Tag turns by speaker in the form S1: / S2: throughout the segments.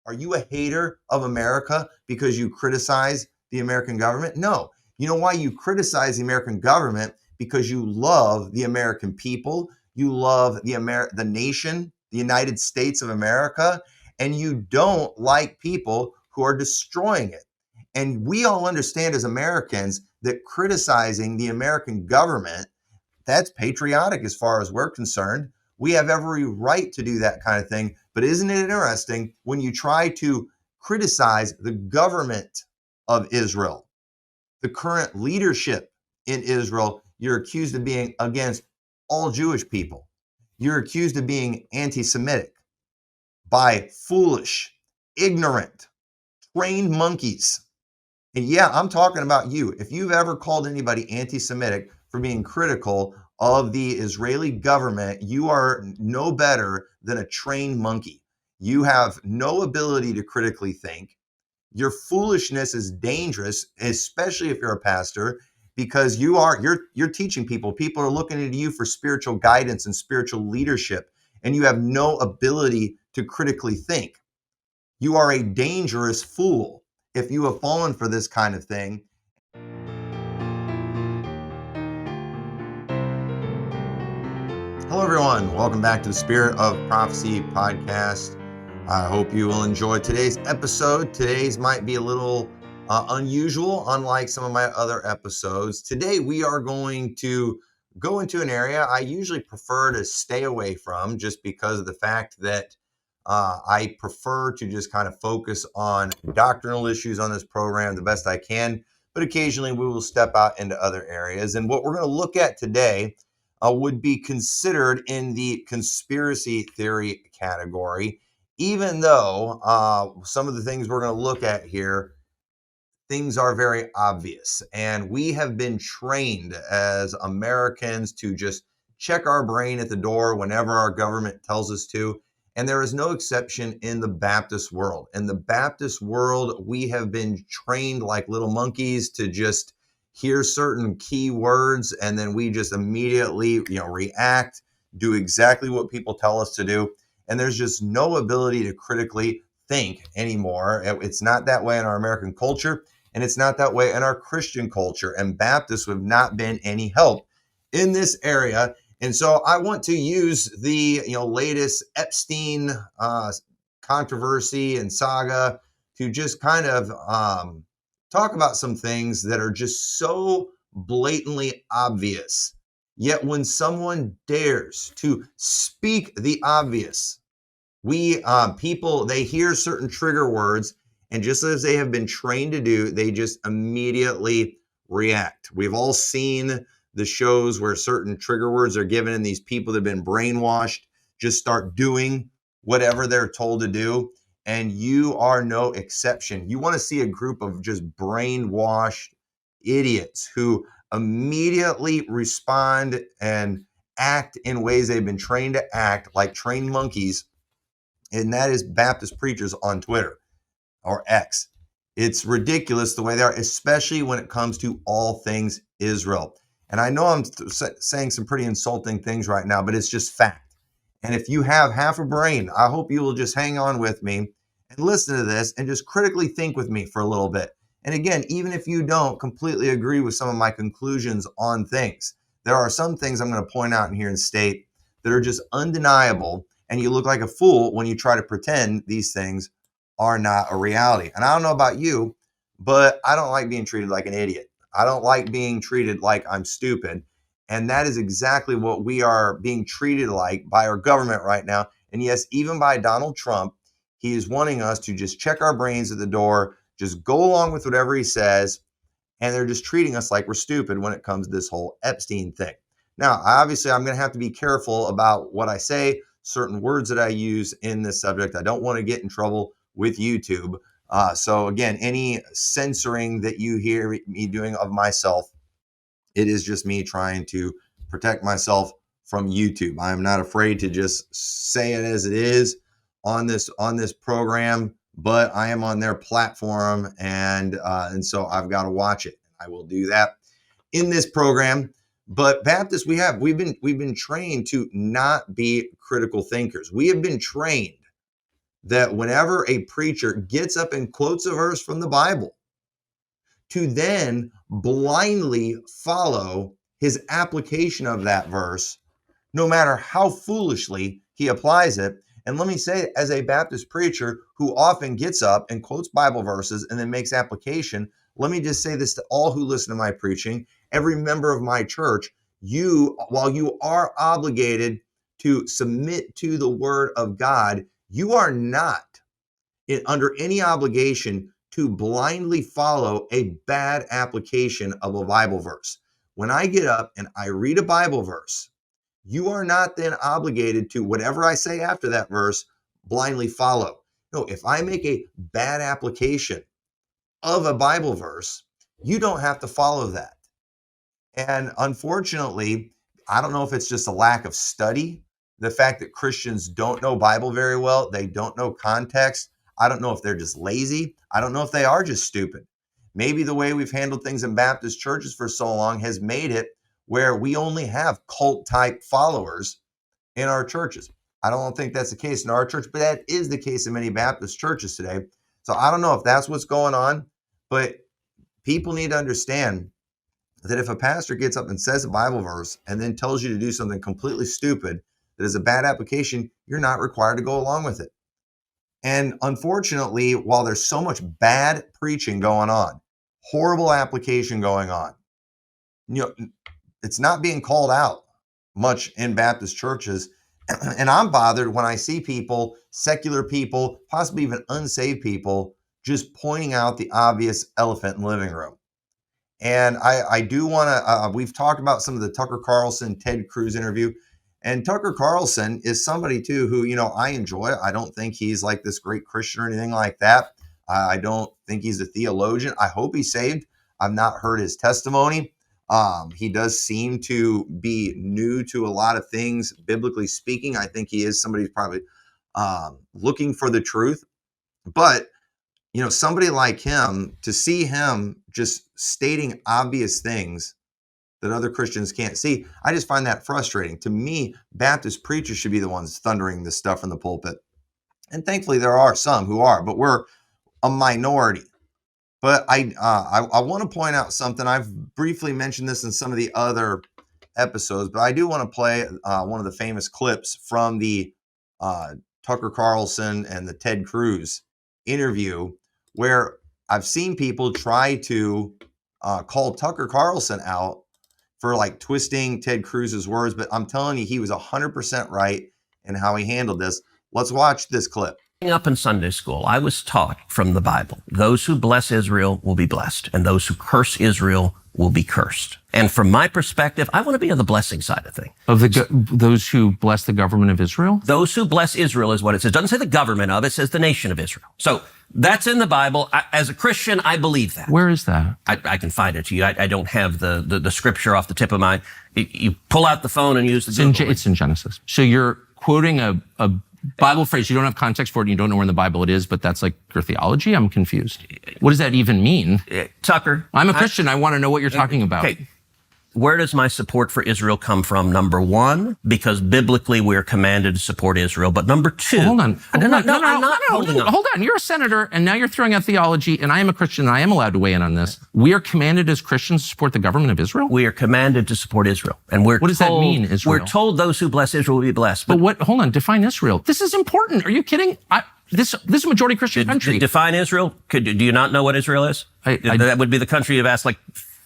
S1: Are you a hater of America because you criticize the American government? No. You know why you criticize the American government? Because you love the American people. You love the nation, the United States of America, and you don't like people who are destroying it. And we all understand as Americans that criticizing the American government, that's patriotic as far as we're concerned. We have every right to do that kind of thing. But isn't it interesting when you try to criticize the government of Israel, the current leadership in Israel, you're accused of being against all Jewish people. You're accused of being anti-Semitic by foolish, ignorant, trained monkeys. And yeah, I'm talking about you. If you've ever called anybody anti-Semitic for being critical of the Israeli government, you are no better than a trained monkey. You have no ability to critically think. Your foolishness is dangerous, especially if you're a pastor, because you're teaching people. People are looking at you for spiritual guidance and spiritual leadership, and you have no ability to critically think. You are a dangerous fool if you have fallen for this kind of thing. Hello, everyone. Welcome back to the Spirit of Prophecy podcast. I hope you will enjoy today's episode. Today's might be a little unusual, unlike some of my other episodes. Today, we are going to go into an area I usually prefer to stay away from just because of the fact that I prefer to just kind of focus on doctrinal issues on this program the best I can, but occasionally we will step out into other areas. And what we're going to look at today would be considered in the conspiracy theory category, even though some of the things we're going to look at here, things are very obvious. And we have been trained as Americans to just check our brain at the door whenever our government tells us to. And there is no exception in the Baptist world. In the Baptist world, we have been trained like little monkeys to just hear certain key words, and then we just immediately, react, do exactly what people tell us to do. And there's just no ability to critically think anymore. It's not that way in our American culture, and it's not that way in our Christian culture. And Baptists have not been any help in this area. And so I want to use the latest Epstein controversy and saga to just kind of talk about some things that are just so blatantly obvious. Yet when someone dares to speak the obvious, people, they hear certain trigger words, and just as they have been trained to do, they just immediately react. We've all seen the shows where certain trigger words are given, and these people that have been brainwashed just start doing whatever they're told to do. And you are no exception. You want to see a group of just brainwashed idiots who immediately respond and act in ways they've been trained to act, like trained monkeys, and that is Baptist preachers on Twitter or X. It's ridiculous the way they are, especially when it comes to all things Israel. And I know I'm saying some pretty insulting things right now, but it's just fact. And if you have half a brain, I hope you will just hang on with me and listen to this and just critically think with me for a little bit. And again, even if you don't completely agree with some of my conclusions on things, there are some things I'm going to point out in here and state that are just undeniable. And you look like a fool when you try to pretend these things are not a reality. And I don't know about you, but I don't like being treated like an idiot. I don't like being treated like I'm stupid. And that is exactly what we are being treated like by our government right now. And yes, even by Donald Trump, he is wanting us to just check our brains at the door, just go along with whatever he says. And they're just treating us like we're stupid when it comes to this whole Epstein thing. Now, obviously, I'm going to have to be careful about what I say, certain words that I use in this subject. I don't want to get in trouble with YouTube. So again, any censoring that you hear me doing of myself, it is just me trying to protect myself from YouTube. I'm not afraid to just say it as it is on this program, but I am on their platform, and so I've got to watch it. I will do that in this program. But Baptists, we've been trained to not be critical thinkers. We have been trained that whenever a preacher gets up and quotes a verse from the Bible, to then blindly follow his application of that verse, no matter how foolishly he applies it. And let me say, as a Baptist preacher who often gets up and quotes Bible verses and then makes application, let me just say this to all who listen to my preaching, every member of my church, while you are obligated to submit to the word of God, you are not under any obligation to blindly follow a bad application of a Bible verse. When I get up and I read a Bible verse, you are not then obligated to whatever I say after that verse, blindly follow. No, if I make a bad application of a Bible verse, you don't have to follow that. And unfortunately, I don't know if it's just a lack of study, the fact that Christians don't know Bible very well, they don't know context. I don't know if they're just lazy. I don't know if they are just stupid. Maybe the way we've handled things in Baptist churches for so long has made it where we only have cult type followers in our churches. I don't think that's the case in our church, but that is the case in many Baptist churches today. So I don't know if that's what's going on, but people need to understand that if a pastor gets up and says a Bible verse and then tells you to do something completely stupid that is a bad application, you're not required to go along with it. And unfortunately, while there's so much bad preaching going on, horrible application going on, it's not being called out much in Baptist churches. And I'm bothered when I see people, secular people, possibly even unsaved people, just pointing out the obvious elephant in the living room. And I do want to, we've talked about some of the Tucker Carlson, Ted Cruz interview. And Tucker Carlson is somebody too who, I enjoy. I don't think he's like this great Christian or anything like that. I don't think he's a theologian. I hope he's saved. I've not heard his testimony. He does seem to be new to a lot of things, biblically speaking. I think he is somebody who's probably looking for the truth. But somebody like him, to see him just stating obvious things that other Christians can't see, I just find that frustrating. To me, Baptist preachers should be the ones thundering this stuff from the pulpit. And thankfully, there are some who are, but we're a minority. But I want to point out something. I've briefly mentioned this in some of the other episodes, but I do want to play one of the famous clips from the Tucker Carlson and the Ted Cruz interview, where I've seen people try to call Tucker Carlson out for like twisting Ted Cruz's words, but I'm telling you, he was 100% right in how he handled this. Let's watch this clip.
S2: Up in Sunday school, I was taught from the Bible, those who bless Israel will be blessed, and those who curse Israel will be cursed. And from my perspective, I want to be on the blessing side of things.
S3: Of those who bless the government of Israel?
S2: Those who bless Israel is what it says. It doesn't say the government of it, it says the nation of Israel. So that's in the Bible. As a Christian, I believe that.
S3: Where is that?
S2: I can find it to you. I don't have the scripture off the tip of my. You pull out the phone and use the Google.
S3: It's in Genesis. So you're quoting a Bible phrase. You don't have context for it and you don't know where in the Bible it is, but that's like your theology? I'm confused. What does that even mean?
S2: Tucker.
S3: I'm a Christian. I want to know what you're talking about.
S2: Okay. Where does my support for Israel come from? Number one, because biblically we're commanded to support Israel. But number two,
S3: hold on.
S2: I'm not holding on.
S3: Hold on. You're a senator and now you're throwing out theology and I am a Christian and I am allowed to weigh in on this. We are commanded as Christians to support the government of Israel?
S2: We are commanded to support Israel. And what
S3: does that mean, Israel?
S2: We're told those who bless Israel will be blessed.
S3: But what, hold on, define Israel. This is important. Are you kidding? This is a majority Christian country.
S2: Define Israel? Do you not know what Israel is? That would be the country you've asked like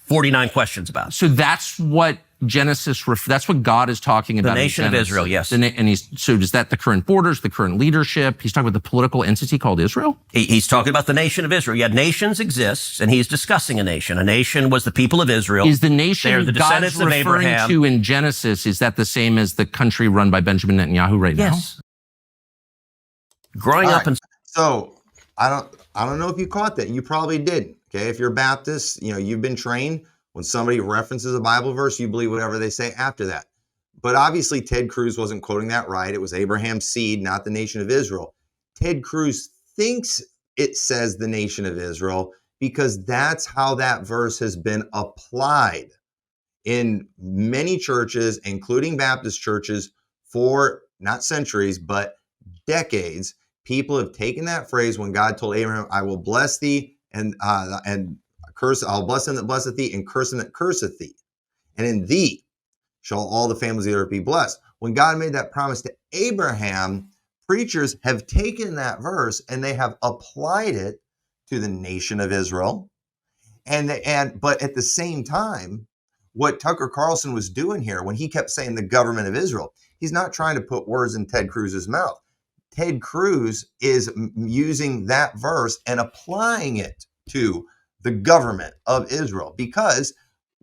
S2: 49 questions about.
S3: So that's what Genesis, that's what God is talking about.
S2: The nation of Israel, yes.
S3: And so is that the current borders, the current leadership? He's talking about the political entity called Israel?
S2: He's talking about the nation of Israel. Yeah, nations exist, and he's discussing a nation. A nation was the people of Israel.
S3: Is the nation
S2: They're the descendants
S3: God's
S2: of
S3: referring
S2: Abraham.
S3: to in Genesis, is that the same as the country run by Benjamin Netanyahu right now?
S2: Yes. Growing up in...
S1: So I don't know if you caught that. You probably didn't. Okay, if you're Baptist, you've been trained. When somebody references a Bible verse, you believe whatever they say after that. But obviously, Ted Cruz wasn't quoting that right. It was Abraham's seed, not the nation of Israel. Ted Cruz thinks it says the nation of Israel because that's how that verse has been applied in many churches, including Baptist churches, for not centuries, but decades. people have taken that phrase when God told Abraham, I will bless thee and curse, I'll bless him that blesseth thee and curse him that curseth thee. And in thee shall all the families of the earth be blessed. When God made that promise to Abraham, preachers have taken that verse and they have applied it to the nation of Israel. But at the same time, what Tucker Carlson was doing here, when he kept saying the government of Israel, he's not trying to put words in Ted Cruz's mouth. Ted Cruz is using that verse and applying it to the government of Israel, because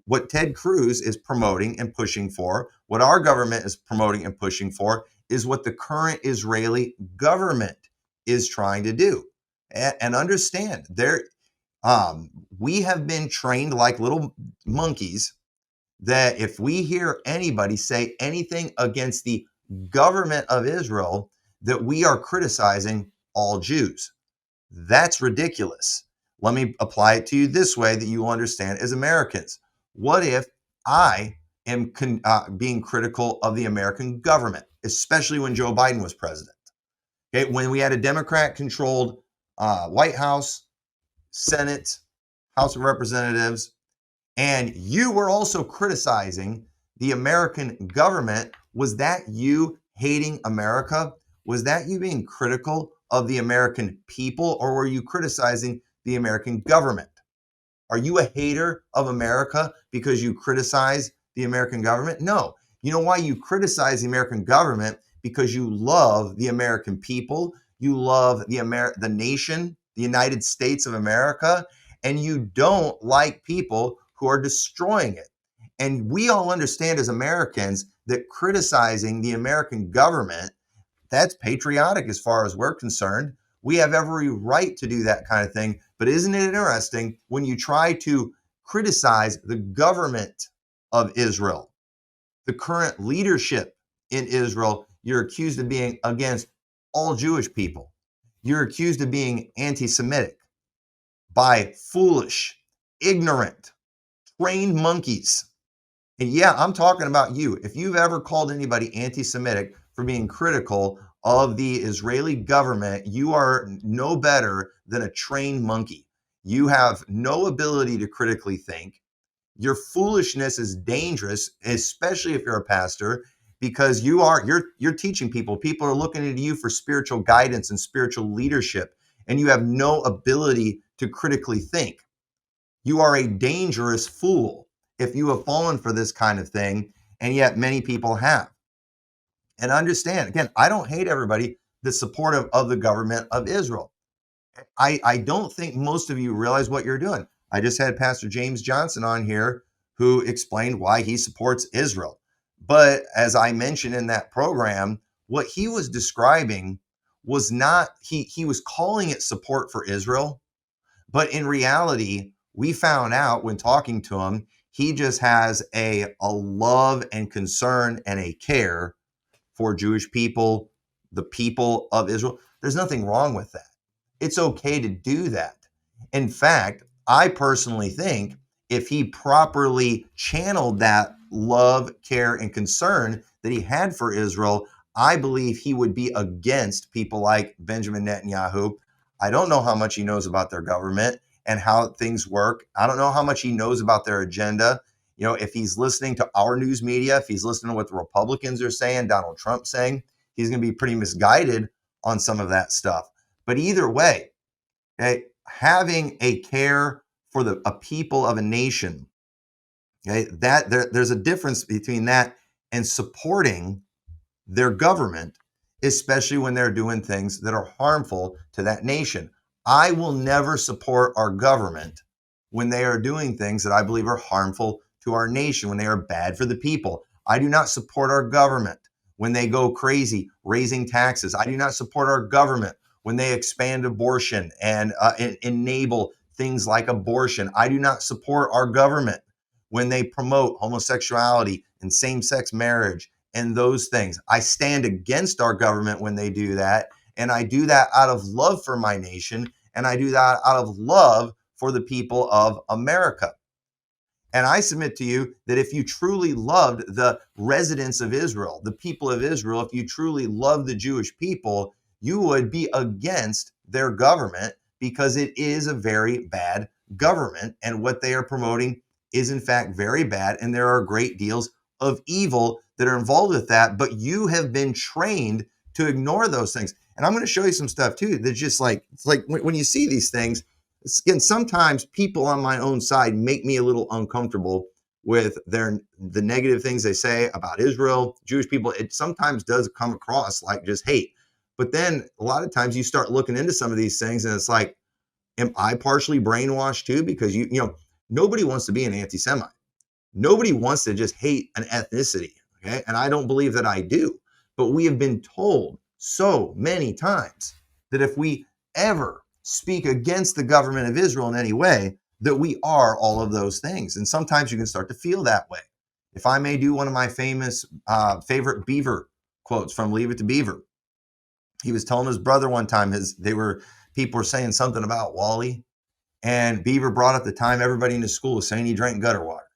S1: what Ted Cruz is promoting and pushing for, what our government is promoting and pushing for, is what the current Israeli government is trying to do. And understand, we have been trained like little monkeys that if we hear anybody say anything against the government of Israel, that we are criticizing all Jews. That's ridiculous. Let me apply it to you this way that you will understand as Americans. What if I am being critical of the American government, especially when Joe Biden was president? Okay, when we had a Democrat-controlled White House, Senate, House of Representatives, and you were also criticizing the American government, was that you hating America? Was that you being critical of the American people, or were you criticizing the American government? Are you a hater of America because you criticize the American government? No. You know why you criticize the American government? Because you love the American people, you love the nation, the United States of America, and you don't like people who are destroying it. And we all understand as Americans that criticizing the American government, that's patriotic as far as we're concerned. We have every right to do that kind of thing. But isn't it interesting when you try to criticize the government of Israel, the current leadership in Israel, you're accused of being against all Jewish people. You're accused of being anti-Semitic by foolish, ignorant, trained monkeys. And yeah, I'm talking about you. If you've ever called anybody anti-Semitic for being critical of the Israeli government, you are no better than a trained monkey. You have no ability to critically think. Your foolishness is dangerous, especially if you're a pastor, because you're teaching people. People are looking into you for spiritual guidance and spiritual leadership, and you have no ability to critically think. You are a dangerous fool if you have fallen for this kind of thing, and yet many people have. And understand, again, I don't hate everybody that's supportive of the government of Israel. I don't think most of you realize what you're doing. I just had Pastor James Johnson on here who explained why he supports Israel. But as I mentioned in that program, what he was describing was not, he was calling it support for Israel. But in reality, we found out when talking to him, he just has a love and concern and a care for Jewish people, the people of Israel. There's nothing wrong with that. It's okay to do that. In fact, I personally think if he properly channeled that love, care, and concern that he had for Israel, I believe he would be against people like Benjamin Netanyahu. I don't know how much he knows about their government and how things work. I don't know how much he knows about their agenda. You know, if he's listening to our news media, if he's listening to what the Republicans are saying, Donald Trump saying, he's going to be pretty misguided on some of that stuff. But either way, okay, having a care for a people of a nation, okay, there's a difference between that and supporting their government, especially when they're doing things that are harmful to that nation. I will never support our government when they are doing things that I believe are harmful to our nation, when they are bad for the people. I do not support our government when they go crazy raising taxes. I do not support our government when they expand abortion and enable things like abortion. I do not support our government when they promote homosexuality and same-sex marriage and those things. I stand against our government when they do that, and I do that out of love for my nation, and I do that out of love for the people of America. And I submit to you that if you truly loved the residents of Israel, the people of Israel, if you truly love the Jewish people, you would be against their government because it is a very bad government. And what they are promoting is in fact very bad. And there are great deals of evil that are involved with that. But you have been trained to ignore those things. And I'm going to show you some stuff too. That's just like, it's like when you see these things, again, sometimes people on my own side make me a little uncomfortable with the negative things they say about Israel, Jewish people. It sometimes does come across like just hate. But then a lot of times you start looking into some of these things and it's like, am I partially brainwashed too? Because you know, nobody wants to be an anti-Semite. Nobody wants to just hate an ethnicity. Okay. And I don't believe that I do. But we have been told so many times that if we ever speak against the government of Israel in any way, that we are all of those things. And sometimes you can start to feel that way. If I may do one of my famous favorite Beaver quotes from Leave It to Beaver. He was telling his brother one time, people were saying something about Wally, and Beaver brought up the time everybody in his school was saying he drank gutter water.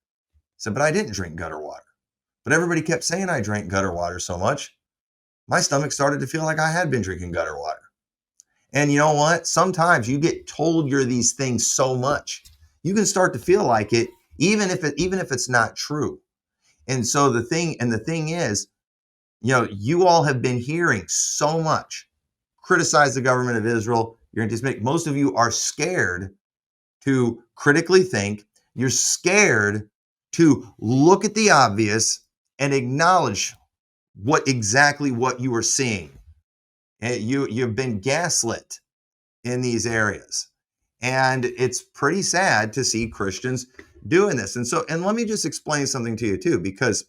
S1: He said, but I didn't drink gutter water. But everybody kept saying I drank gutter water so much, my stomach started to feel like I had been drinking gutter water. And you know what? Sometimes you get told you're these things so much, you can start to feel like it, even if it's not true. And so the thing is, you know, you all have been hearing so much criticize the government of Israel. You're anti-Semitic. Most of you are scared to critically think. You're scared to look at the obvious and acknowledge what you are seeing. And you've been gaslit in these areas. And it's pretty sad to see Christians doing this. And let me just explain something to you too, because,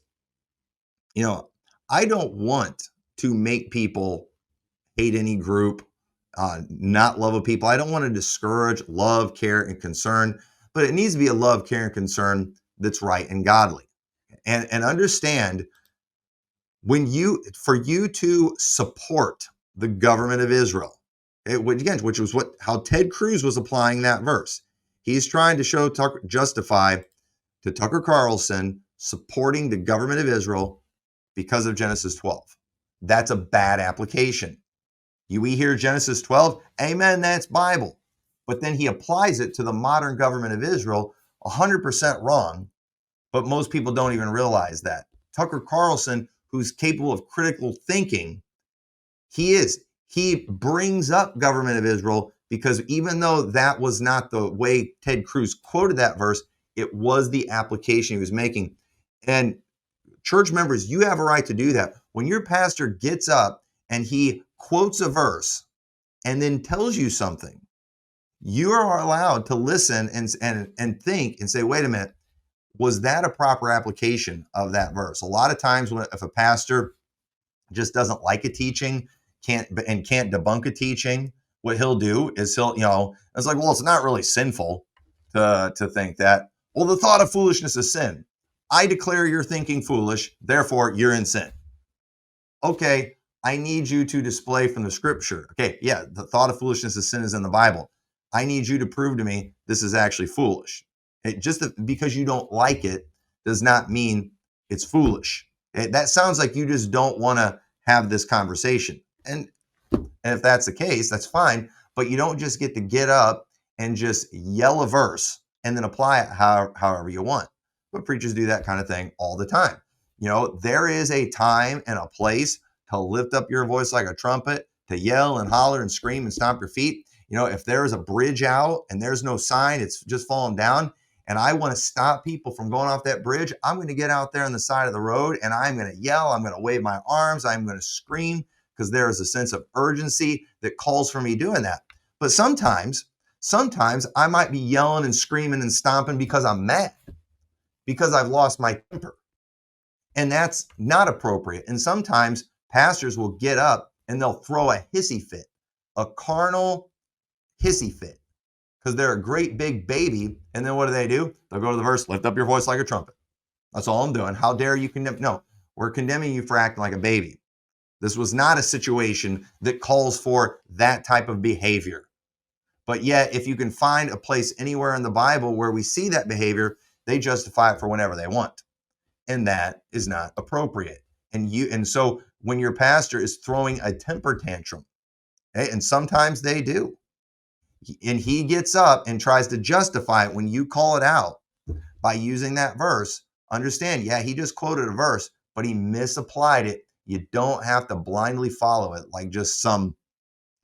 S1: you know, I don't want to make people hate any group, not love of people. I don't want to discourage love, care, and concern, but it needs to be a love, care, and concern that's right and godly. And understand for you to support the government of Israel, which was how Ted Cruz was applying that verse. He's trying to justify to Tucker Carlson supporting the government of Israel because of Genesis 12. That's a bad application. We hear Genesis 12, amen, that's Bible. But then he applies it to the modern government of Israel, 100% wrong. But most people don't even realize that. Tucker Carlson, who's capable of critical thinking, he brings up government of Israel because even though that was not the way Ted Cruz quoted that verse, it was the application he was making. And church members, you have a right to do that. When your pastor gets up and he quotes a verse and then tells you something, you are allowed to listen and think and say, wait a minute, was that a proper application of that verse? A lot of times if a pastor just doesn't like a teaching, can't debunk a teaching, what he'll do is it's like, well, it's not really sinful to think that. Well, the thought of foolishness is sin. I declare you're thinking foolish, therefore you're in sin. Okay, I need you to display from the scripture. Okay, yeah, the thought of foolishness is sin is in the Bible. I need you to prove to me this is actually foolish. Because you don't like it does not mean it's foolish. That sounds like you just don't want to have this conversation. And if that's the case, that's fine. But you don't just get up and just yell a verse and then apply it however you want. But preachers do that kind of thing all the time. You know, there is a time and a place to lift up your voice like a trumpet, to yell and holler and scream and stomp your feet. You know, if there's a bridge out and there's no sign, it's just falling down, and I want to stop people from going off that bridge, I'm going to get out there on the side of the road and I'm going to yell, I'm going to wave my arms, I'm going to scream, because there is a sense of urgency that calls for me doing that. But sometimes I might be yelling and screaming and stomping because I'm mad, because I've lost my temper. And that's not appropriate. And sometimes pastors will get up and they'll throw a hissy fit, a carnal hissy fit, because they're a great big baby. And then what do? They'll go to the verse, lift up your voice like a trumpet. That's all I'm doing. How dare you condemn? No, we're condemning you for acting like a baby. This was not a situation that calls for that type of behavior. But yet, if you can find a place anywhere in the Bible where we see that behavior, they justify it for whenever they want. And that is not appropriate. And so when your pastor is throwing a temper tantrum Okay? And sometimes they do. And he gets up and tries to justify it when you call it out by using that verse. Understand, yeah, he just quoted a verse, but he misapplied it. You don't have to blindly follow it like just some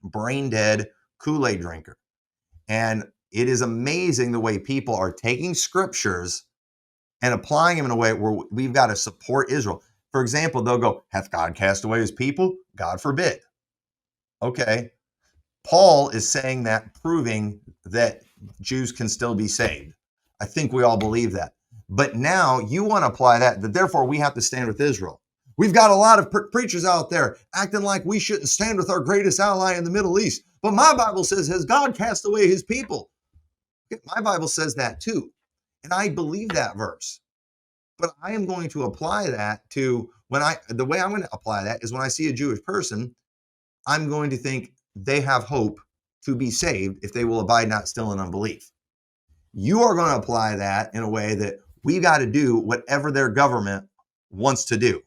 S1: brain dead Kool-Aid drinker. And it is amazing the way people are taking scriptures and applying them in a way where we've got to support Israel. For example, they'll go, hath God cast away his people? God forbid. Okay. Paul is saying that, proving that Jews can still be saved. I think we all believe that. But now you want to apply that therefore we have to stand with Israel. We've got a lot of preachers out there acting like we shouldn't stand with our greatest ally in the Middle East. But my Bible says, has God cast away his people? My Bible says that too. And I believe that verse. But I am going to apply that to the way I'm going to apply that is when I see a Jewish person, I'm going to think they have hope to be saved if they will abide not still in unbelief. You are going to apply that in a way that we've got to do whatever their government wants to do.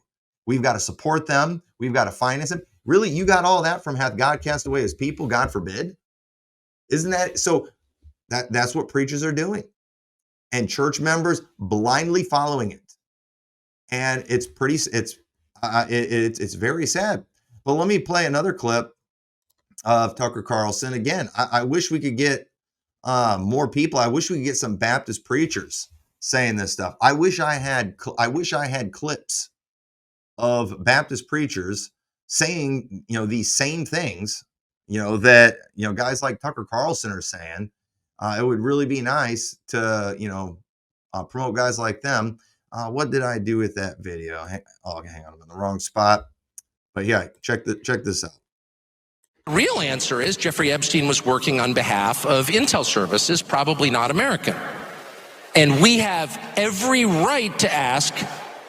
S1: We've got to support them. We've got to finance them. Really, you got all that from hath God cast away his people? God forbid. Isn't that so? That's what preachers are doing, and church members blindly following it. And it's very sad. But let me play another clip of Tucker Carlson. Again, I wish we could get more people. I wish we could get some Baptist preachers saying this stuff. I wish I had clips of Baptist preachers saying, these same things, that, guys like Tucker Carlson are saying. It would really be nice to, promote guys like them. What did I do with that video? Hang on, I'm in the wrong spot. But yeah, check this out.
S4: The real answer is Jeffrey Epstein was working on behalf of intel services, probably not American. And we have every right to ask,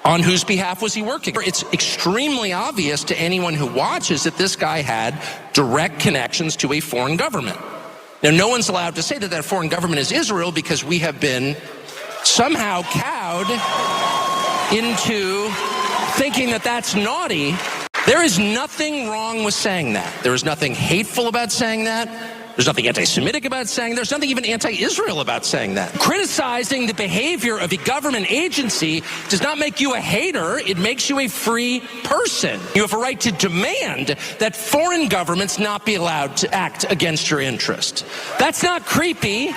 S4: on whose behalf was he working? It's extremely obvious to anyone who watches that this guy had direct connections to a foreign government. Now, no one's allowed to say that that foreign government is Israel because we have been somehow cowed into thinking that that's naughty. There is nothing wrong with saying that. There is nothing hateful about saying that. There's nothing anti-Semitic about saying that. There's nothing even anti-Israel about saying that. Criticizing the behavior of a government agency does not make you a hater. It makes you a free person. You have a right to demand that foreign governments not be allowed to act against your interest. That's not creepy.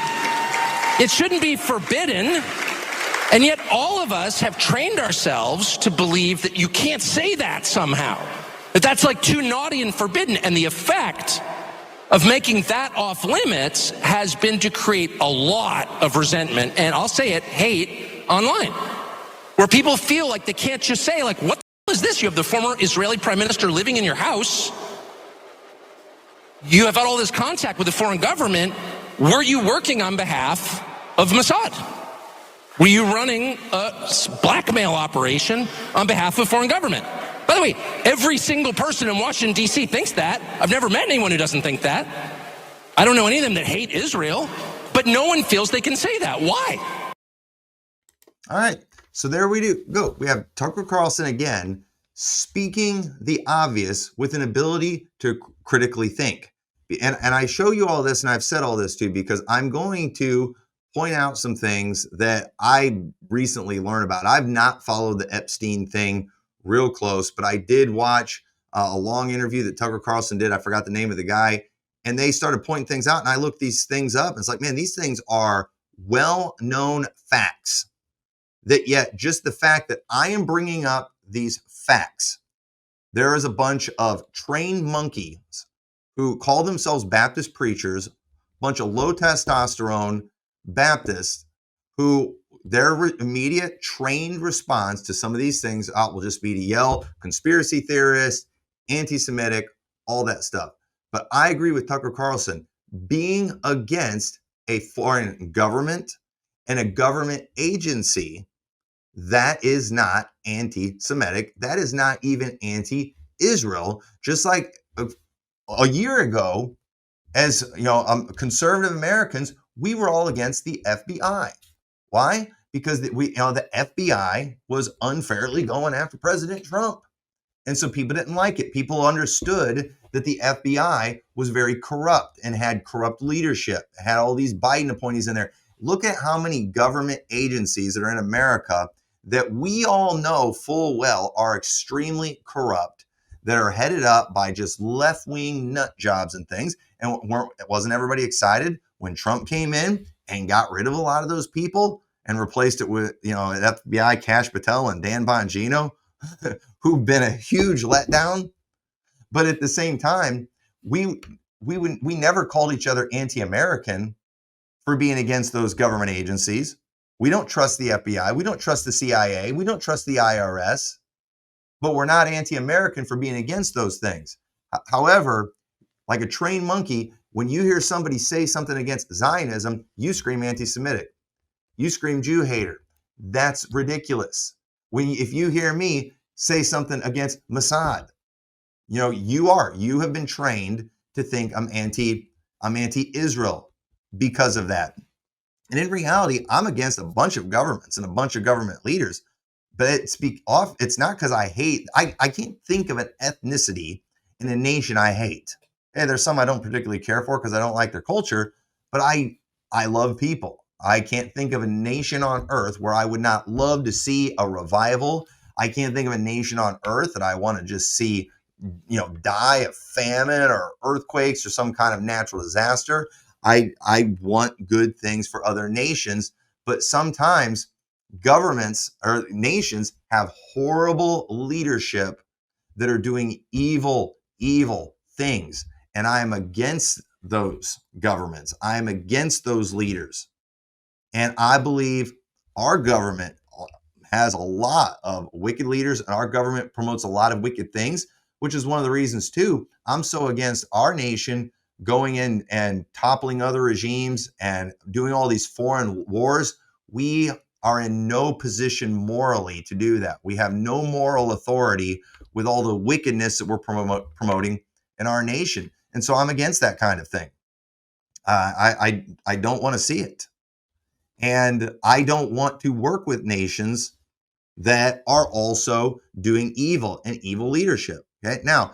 S4: It shouldn't be forbidden. And yet all of us have trained ourselves to believe that you can't say that somehow. That that's like too naughty and forbidden. And the effect of making that off limits has been to create a lot of resentment, and I'll say it, hate online, where people feel like they can't just say, like, what the hell is this? You have the former Israeli prime minister living in your house. You have had all this contact with the foreign government. Were you working on behalf of Mossad? Were you running a blackmail operation on behalf of a foreign government? By the way, every single person in Washington, D.C. thinks that. I've never met anyone who doesn't think that. I don't know any of them that hate Israel, but no one feels they can say that. Why?
S1: All right. So there we go. We have Tucker Carlson again speaking the obvious with an ability to critically think. And I show you all this, and I've said all this too, because I'm going to point out some things that I recently learned about. I've not followed the Epstein thing real close, but I did watch a long interview that Tucker Carlson did. I forgot the name of the guy, and they started pointing things out, and I looked these things up, and it's like, man, these things are well-known facts. That yet just the fact that I am bringing up these facts, there is a bunch of trained monkeys who call themselves Baptist preachers, a bunch of low testosterone Baptists who their immediate trained response to some of these things will just be to yell conspiracy theorist, anti-Semitic, all that stuff. But I agree with Tucker Carlson. Being against a foreign government and a government agency, that is not anti-Semitic. That is not even anti-Israel. Just like a year ago, as conservative Americans, we were all against the FBI. Why? Because the FBI was unfairly going after President Trump. And so people didn't like it. People understood that the FBI was very corrupt and had corrupt leadership, had all these Biden appointees in there. Look at how many government agencies that are in America that we all know full well are extremely corrupt, that are headed up by just left-wing nut jobs and things. And wasn't everybody excited when Trump came in and got rid of a lot of those people and replaced it with, FBI Kash Patel and Dan Bongino, who've been a huge letdown? But at the same time, we never called each other anti-American for being against those government agencies. We don't trust the FBI. We don't trust the CIA. We don't trust the IRS. But we're not anti-American for being against those things. However, like a trained monkey, when you hear somebody say something against Zionism, you scream anti-Semitic. You scream Jew hater. That's ridiculous. If you hear me say something against Mossad, you have been trained to think I'm anti-Israel because of that. And in reality, I'm against a bunch of governments and a bunch of government leaders. But it's not because I hate. I can't think of an ethnicity in a nation I hate. Hey, there's some I don't particularly care for because I don't like their culture, but I love people. I can't think of a nation on earth where I would not love to see a revival. I can't think of a nation on earth that I want to just see, die of famine or earthquakes or some kind of natural disaster. I want good things for other nations, but sometimes governments or nations have horrible leadership that are doing evil things. And I am against those governments. I am against those leaders. And I believe our government has a lot of wicked leaders, and our government promotes a lot of wicked things, which is one of the reasons, too, I'm so against our nation going in and toppling other regimes and doing all these foreign wars. We are in no position morally to do that. We have no moral authority with all the wickedness that we're promoting in our nation. And so I'm against that kind of thing. I don't want to see it. And I don't want to work with nations that are also doing evil and evil leadership. Okay. Now,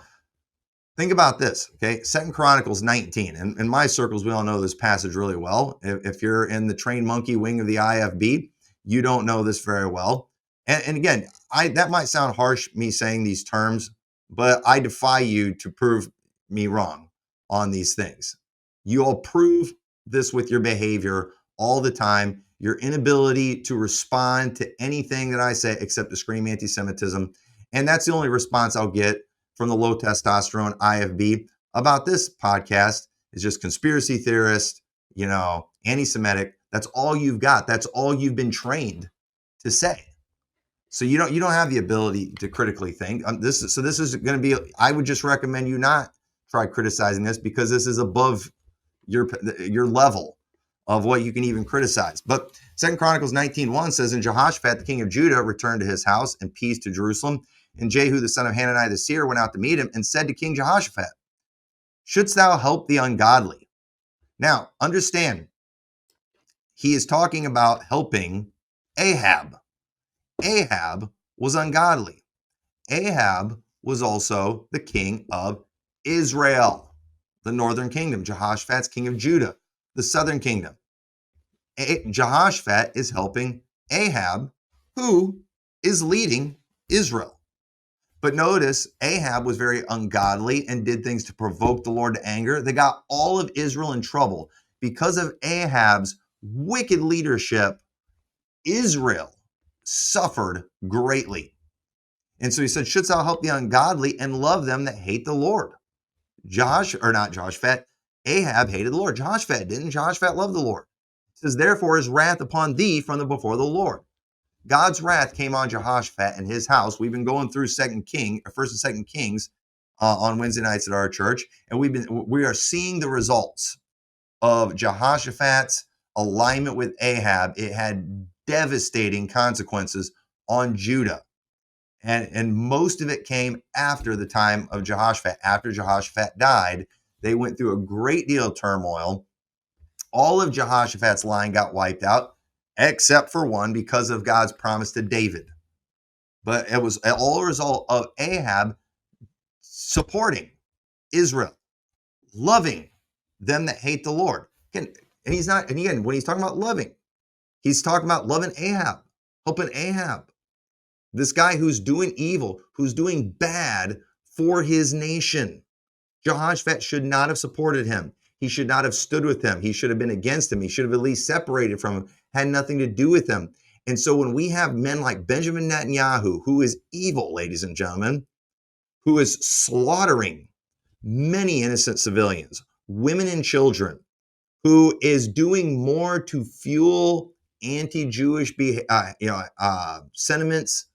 S1: think about this. Okay. 2 Chronicles 19. And in my circles, we all know this passage really well. If you're in the trained monkey wing of the IFB, you don't know this very well. And again, that might sound harsh, me saying these terms, but I defy you to prove me wrong on these things. You all prove this with your behavior all the time, your inability to respond to anything that I say except to scream anti-Semitism. And that's the only response I'll get from the low testosterone IFB about this podcast is just conspiracy theorist, anti-Semitic. That's all you've got. That's all you've been trained to say. So you don't have the ability to critically think. This is going to be. I would just recommend you not try criticizing this because this is above your level of what you can even criticize. But 2 Chronicles 19:1 says, "And Jehoshaphat, the king of Judah, returned to his house in peace to Jerusalem. And Jehu, the son of Hanani the seer, went out to meet him and said to King Jehoshaphat, shouldst thou help the ungodly?" Now, understand, he is talking about helping Ahab. Ahab was ungodly. Ahab was also the king of Israel, the northern kingdom. Jehoshaphat's king of Judah, the southern kingdom. Jehoshaphat is helping Ahab, who is leading Israel. But notice, Ahab was very ungodly and did things to provoke the Lord to anger. They got all of Israel in trouble. Because of Ahab's wicked leadership, Israel suffered greatly. And so he said, shouldst thou help the ungodly and love them that hate the Lord? Ahab hated the Lord. Jehoshaphat didn't. Jehoshaphat loved the Lord. It says, therefore his wrath upon thee from before the Lord. God's wrath came on Jehoshaphat and his house. We've been going through 1st and 2nd Kings on Wednesday nights at our church, and we are seeing the results of Jehoshaphat's alignment with Ahab. It had devastating consequences on Judah, and most of it came after the time of Jehoshaphat. After Jehoshaphat died, they went through a great deal of turmoil. All of Jehoshaphat's line got wiped out, except for one, because of God's promise to David. But it was all a result of Ahab supporting Israel, loving them that hate the Lord. And he's not, and again, when he's talking about loving, he's talking about loving Ahab, helping Ahab. This guy who's doing evil, who's doing bad for his nation. Jehoshaphat should not have supported him. He should not have stood with him. He should have been against him. He should have at least separated from him, had nothing to do with him. And so when we have men like Benjamin Netanyahu, who is evil, ladies and gentlemen, who is slaughtering many innocent civilians, women and children, who is doing more to fuel anti-Jewish sentiments,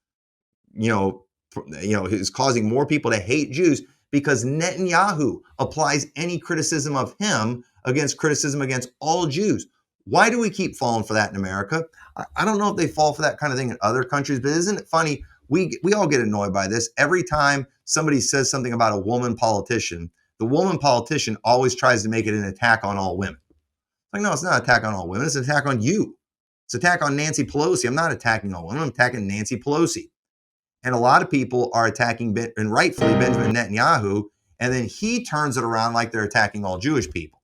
S1: is causing more people to hate Jews because Netanyahu applies any criticism of him against criticism against all Jews. Why do we keep falling for that in America? I don't know if they fall for that kind of thing in other countries, but isn't it funny? We all get annoyed by this. Every time somebody says something about a woman politician, the woman politician always tries to make it an attack on all women. Like, no, it's not an attack on all women. It's an attack on you. It's an attack on Nancy Pelosi. I'm not attacking all women. I'm attacking Nancy Pelosi. And a lot of people are attacking, and rightfully, Benjamin Netanyahu, and then he turns it around like they're attacking all Jewish people.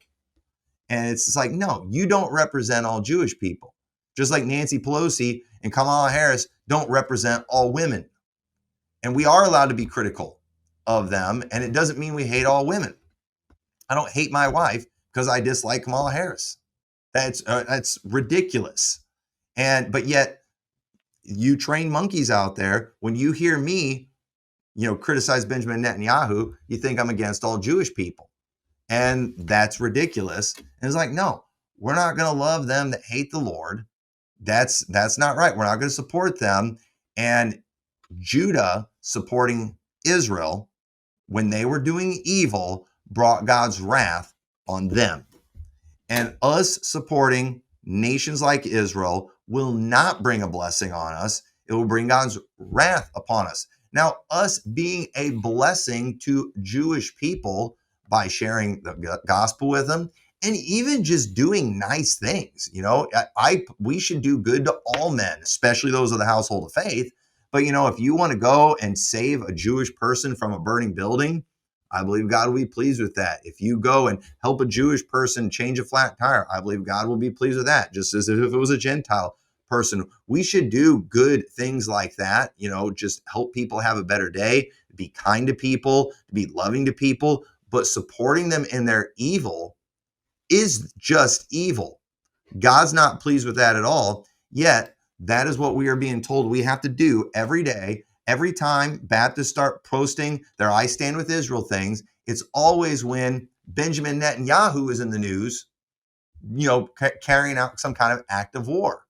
S1: And it's just like, no, you don't represent all Jewish people. Just like Nancy Pelosi and Kamala Harris don't represent all women. And we are allowed to be critical of them, and it doesn't mean we hate all women. I don't hate my wife because I dislike Kamala Harris. That's ridiculous. But yet, you trained monkeys out there, when you hear me, criticize Benjamin Netanyahu, you think I'm against all Jewish people. And that's ridiculous. And it's like, no, we're not going to love them that hate the Lord. That's not right. We're not going to support them. And Judah supporting Israel when they were doing evil brought God's wrath on them. And us supporting nations like Israel will not bring a blessing on us. It will bring God's wrath upon us. Now, us being a blessing to Jewish people by sharing the gospel with them and even just doing nice things, we should do good to all men, especially those of the household of faith. But, if you want to go and save a Jewish person from a burning building, I believe God will be pleased with that. If you go and help a Jewish person change a flat tire, I believe God will be pleased with that, just as if it was a Gentile person. We should do good things like that, just help people have a better day, be kind to people, be loving to people, but supporting them in their evil is just evil. God's not pleased with that at all, yet that is what we are being told we have to do every day. Every time Baptists start posting their I Stand With Israel things, it's always when Benjamin Netanyahu is in the news, carrying out some kind of act of war.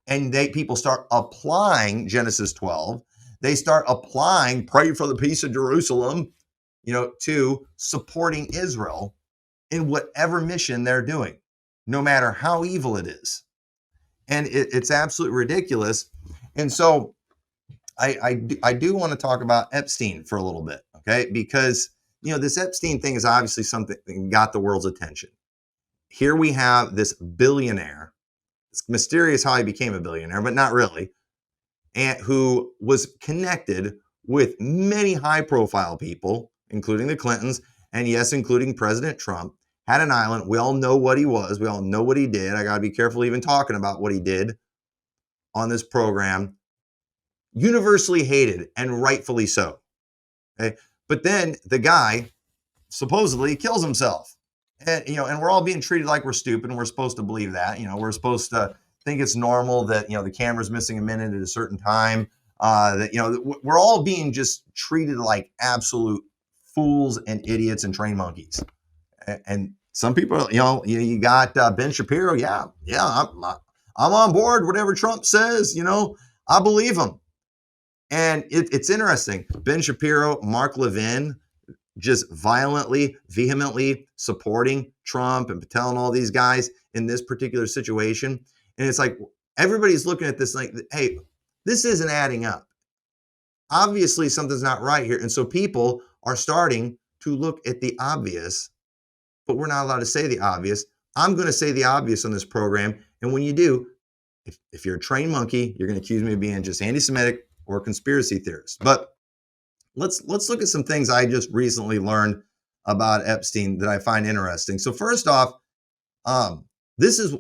S1: And people start applying Genesis 12. They start applying pray for the peace of Jerusalem, to supporting Israel in whatever mission they're doing, no matter how evil it is. And it's absolutely ridiculous. And so I do want to talk about Epstein for a little bit, okay? Because, this Epstein thing is obviously something that got the world's attention. Here we have this billionaire. It's mysterious how he became a billionaire, but not really, and who was connected with many high-profile people, including the Clintons, and yes, including President Trump, had an island. We all know what he was. We all know what he did. I got to be careful even talking about what he did on this program. Universally hated, and rightfully so. Okay? But then the guy supposedly kills himself. And, and we're all being treated like we're stupid, and we're supposed to believe that. We're supposed to think it's normal that, the camera's missing a minute at a certain time. We're all being just treated like absolute fools and idiots and trained monkeys. And some people, you got Ben Shapiro. Yeah, I'm on board. Whatever Trump says, I believe him. And it's interesting. Ben Shapiro, Mark Levin, just vehemently supporting Trump and Patel and all these guys in this particular situation. And it's like, everybody's looking at this like, hey, this isn't adding up. Obviously, something's not right here. And so people are starting to look at the obvious, but we're not allowed to say the obvious. I'm going to say the obvious on this program. And when you do, if you're a trained monkey, you're going to accuse me of being just anti-Semitic or conspiracy theorist. But let's look at some things I just recently learned about Epstein that I find interesting. So first off, this is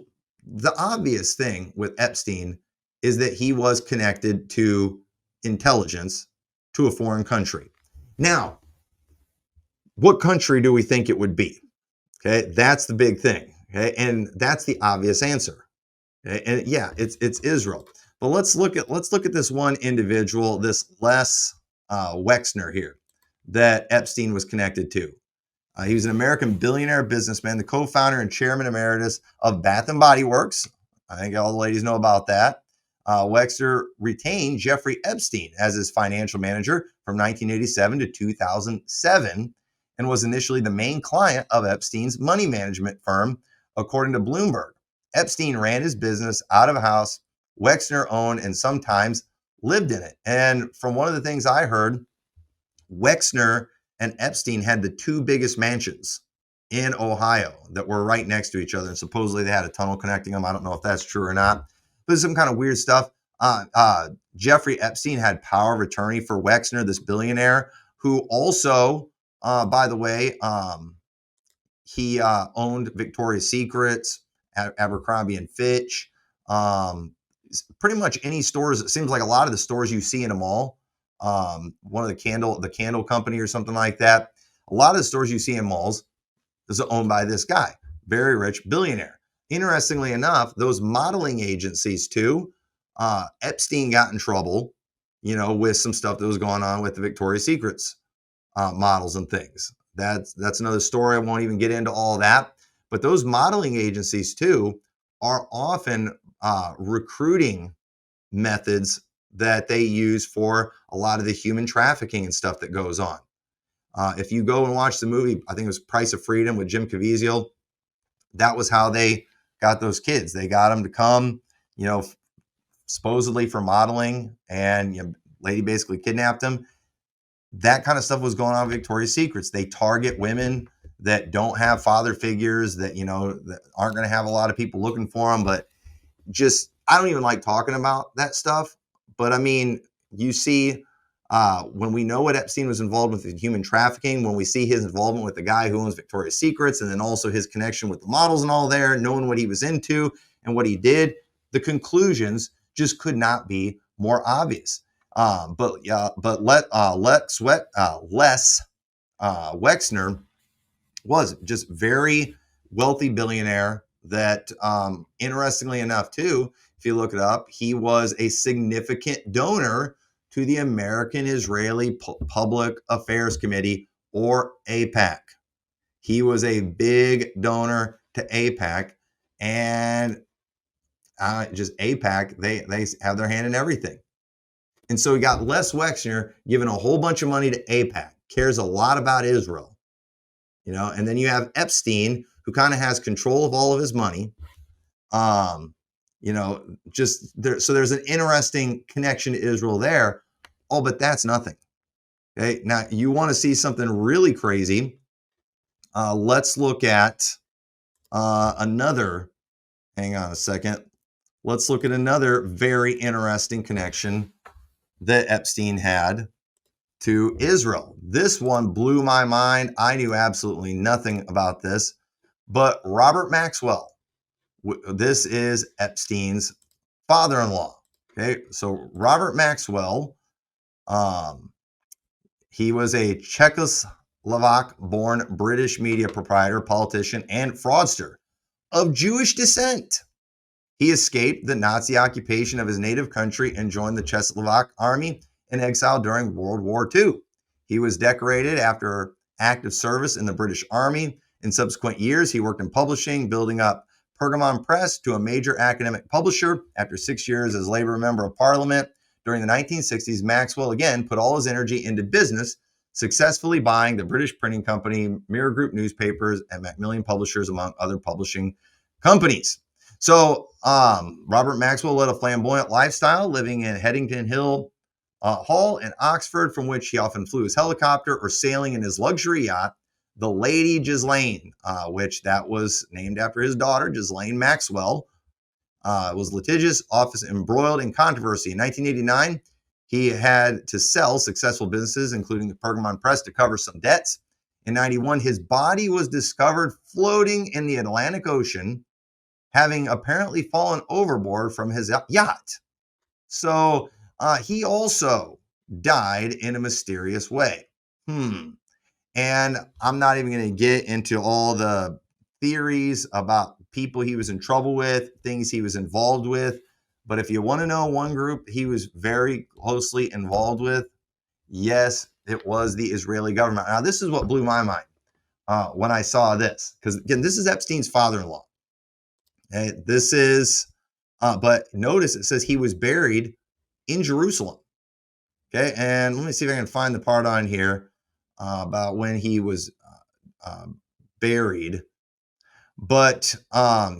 S1: the obvious thing with Epstein is that he was connected to intelligence to a foreign country. Now, what country do we think it would be? Okay, that's the big thing. Okay, and that's the obvious answer. Okay? And yeah, it's Israel. But let's look at this one individual, this Les Wexner here, that Epstein was connected to. He was an American billionaire businessman, the co-founder and chairman emeritus of Bath and Body Works. I think all the ladies know about that. Wexner retained Jeffrey Epstein as his financial manager from 1987 to 2007 and was initially the main client of Epstein's money management firm, according to Bloomberg. Epstein ran his business out of a house Wexner owned and sometimes lived in it. And from one of the things I heard, Wexner and Epstein had the two biggest mansions in Ohio that were right next to each other. And supposedly they had a tunnel connecting them. I don't know if that's true or not, but it's some kind of weird stuff. Jeffrey Epstein had power of attorney for Wexner, this billionaire, who also, by the way, he owned Victoria's Secrets, Abercrombie and Fitch, pretty much any stores. It seems like a lot of the stores you see in a mall, one of the candle company or something like that. A lot of the stores you see in malls is owned by this guy, very rich billionaire. Interestingly enough, those modeling agencies too, Epstein got in trouble, with some stuff that was going on with the Victoria's Secrets models and things. That's another story. I won't even get into all that. But those modeling agencies too are often recruiting methods that they use for a lot of the human trafficking and stuff that goes on. If you go and watch the movie, I think it was Price of Freedom with Jim Caviezel, that was how they got those kids. They got them to come, supposedly for modeling, and lady basically kidnapped them. That kind of stuff was going on with Victoria's Secrets. They target women that don't have father figures, that that aren't going to have a lot of people looking for them. But just, I don't even like talking about that stuff. But I mean, you see, when we know what Epstein was involved with in human trafficking, when we see his involvement with the guy who owns Victoria's Secrets, and then also his connection with the models and all there, knowing what he was into and what he did, the conclusions just could not be more obvious. But Les Wexner was just very wealthy billionaire that, interestingly enough, too, if you look it up, he was a significant donor to the American Israeli Public Affairs Committee, or AIPAC. He was a big donor to AIPAC, and just AIPAC, they have their hand in everything. And so we got Les Wexner giving a whole bunch of money to AIPAC, cares a lot about Israel, and then you have Epstein, who kind of has control of all of his money. Just there. So there's an interesting connection to Israel there. Oh, but that's nothing. Okay. Now you want to see something really crazy. Let's look at another, hang on a second. Let's look at another very interesting connection that Epstein had to Israel. This one blew my mind. I knew absolutely nothing about this, but Robert Maxwell, this is Epstein's father-in-law. Okay, so Robert Maxwell, he was a Czechoslovak-born British media proprietor, politician, and fraudster of Jewish descent. He escaped the Nazi occupation of his native country and joined the Czechoslovak army in exile during World War II. He was decorated after active service in the British Army. In subsequent years, he worked in publishing, building up Pergamon Press to a major academic publisher. After 6 years as Labour Member of Parliament during the 1960s, Maxwell again put all his energy into business, successfully buying the British printing company, Mirror Group newspapers, and Macmillan Publishers, among other publishing companies. So Robert Maxwell led a flamboyant lifestyle, living in Headington Hill Hall in Oxford, from which he often flew his helicopter or sailing in his luxury yacht, the Lady Ghislaine, which that was named after his daughter, Ghislaine Maxwell. Was litigious, often embroiled in controversy. In 1989, He had to sell successful businesses, including the Pergamon Press, to cover some debts. In 91, his body was discovered floating in the Atlantic Ocean, having apparently fallen overboard from his yacht. So he also died in a mysterious way. And I'm not even going to get into all the theories about people he was in trouble with, things he was involved with. But if you want to know one group he was very closely involved with, yes, it was the Israeli government. Now, this is what blew my mind when I saw this. Because, again, this is Epstein's father-in-law. Okay, this is, but notice it says he was buried in Jerusalem. Okay, and let me see if I can find the part on here about when he was buried. But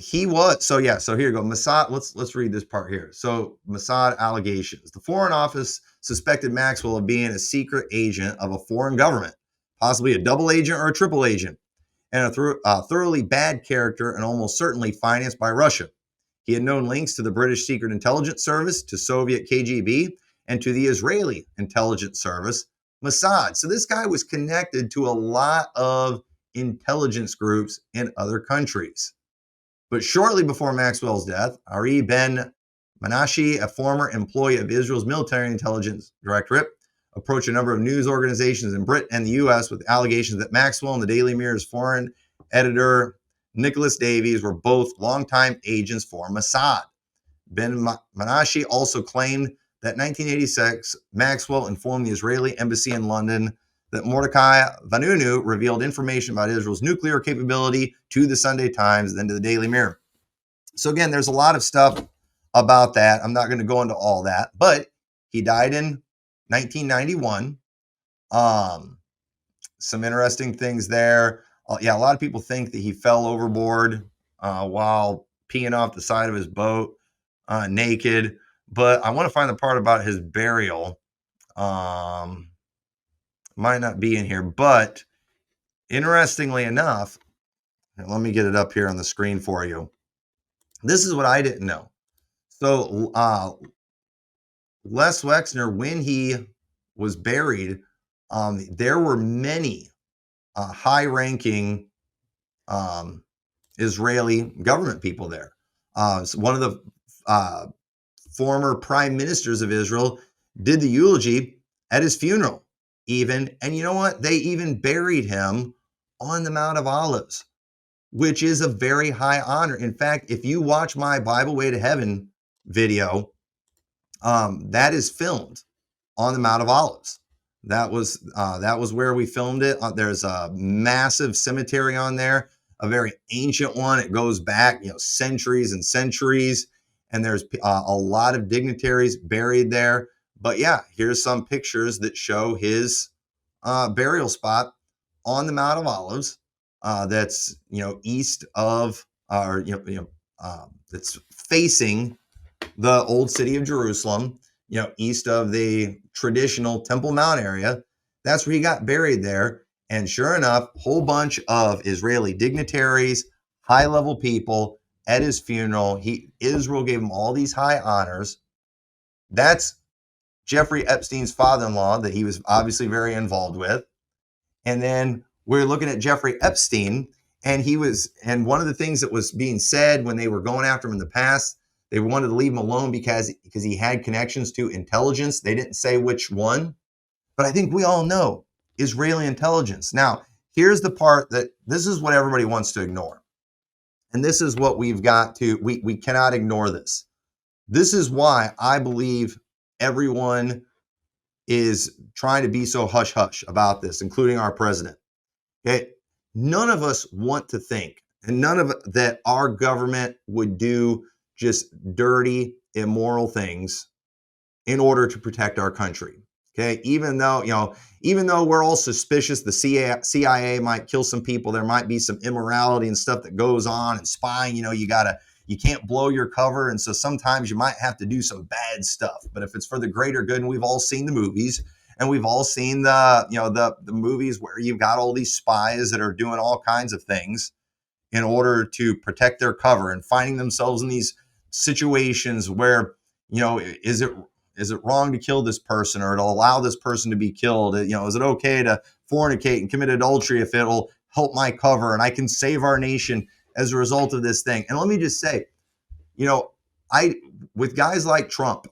S1: he was, so here you go. Mossad, let's read this part here. So Mossad allegations. The Foreign Office suspected Maxwell of being a secret agent of a foreign government, possibly a double agent or a triple agent, and a thoroughly bad character and almost certainly financed by Russia. He had known links to the British Secret Intelligence Service, to Soviet KGB, and to the Israeli intelligence service, Mossad. So this guy was connected to a lot of intelligence groups in other countries. But shortly before Maxwell's death, Ari Ben Menashe, a former employee of Israel's military intelligence directorate, approached a number of news organizations in Britain and the U.S. with allegations that Maxwell and the Daily Mirror's foreign editor, Nicholas Davies, were both longtime agents for Mossad. Ben Menashe also claimed that in 1986, Maxwell informed the Israeli embassy in London that Mordecai Vanunu revealed information about Israel's nuclear capability to the Sunday Times, then to the Daily Mirror. So again, there's a lot of stuff about that. I'm not going to go into all that, but he died in 1991. Some interesting things there. Yeah, a lot of people think that he fell overboard while peeing off the side of his boat naked. But I want to find the part about his burial. Might not be in here, but interestingly enough, let me get it up here on the screen for you. This is what I didn't know. So Les Wexner, when he was buried, there were many high-ranking Israeli government people there. So one of the former prime ministers of Israel did the eulogy at his funeral even. And you know what? They even buried him on the Mount of Olives, which is a very high honor. In fact, if you watch my Bible Way to Heaven video, that is filmed on the Mount of Olives. That was where we filmed it. There's a massive cemetery on there, a very ancient one. It goes back, centuries and centuries. And there's a lot of dignitaries buried there. But yeah, here's some pictures that show his burial spot on the Mount of Olives. That's east of, it's facing the old city of Jerusalem. East of the traditional Temple Mount area. That's where he got buried there. And sure enough, a whole bunch of Israeli dignitaries, high-level people at his funeral. Israel gave him all these high honors. That's Jeffrey Epstein's father-in-law that he was obviously very involved with. And then we're looking at Jeffrey Epstein, and one of the things that was being said when they were going after him in the past, they wanted to leave him alone because he had connections to intelligence. They didn't say which one, but I think we all know Israeli intelligence. Now, here's the part that this is what everybody wants to ignore. And this is what we've got to, we cannot ignore this. This is why I believe everyone is trying to be so hush-hush about this, including our president. Okay? None of us want to think, and none of that our government would do just dirty, immoral things in order to protect our country. Okay, even though we're all suspicious, the CIA might kill some people. There might be some immorality and stuff that goes on, and spying. You can't blow your cover, and so sometimes you might have to do some bad stuff. But if it's for the greater good, and we've all seen the movies, and we've all seen the movies where you've got all these spies that are doing all kinds of things in order to protect their cover and finding themselves in these situations where, is is it wrong to kill this person or to allow this person to be killed? Is it okay to fornicate and commit adultery if it'll help my cover and I can save our nation as a result of this thing? And let me just say, with guys like Trump,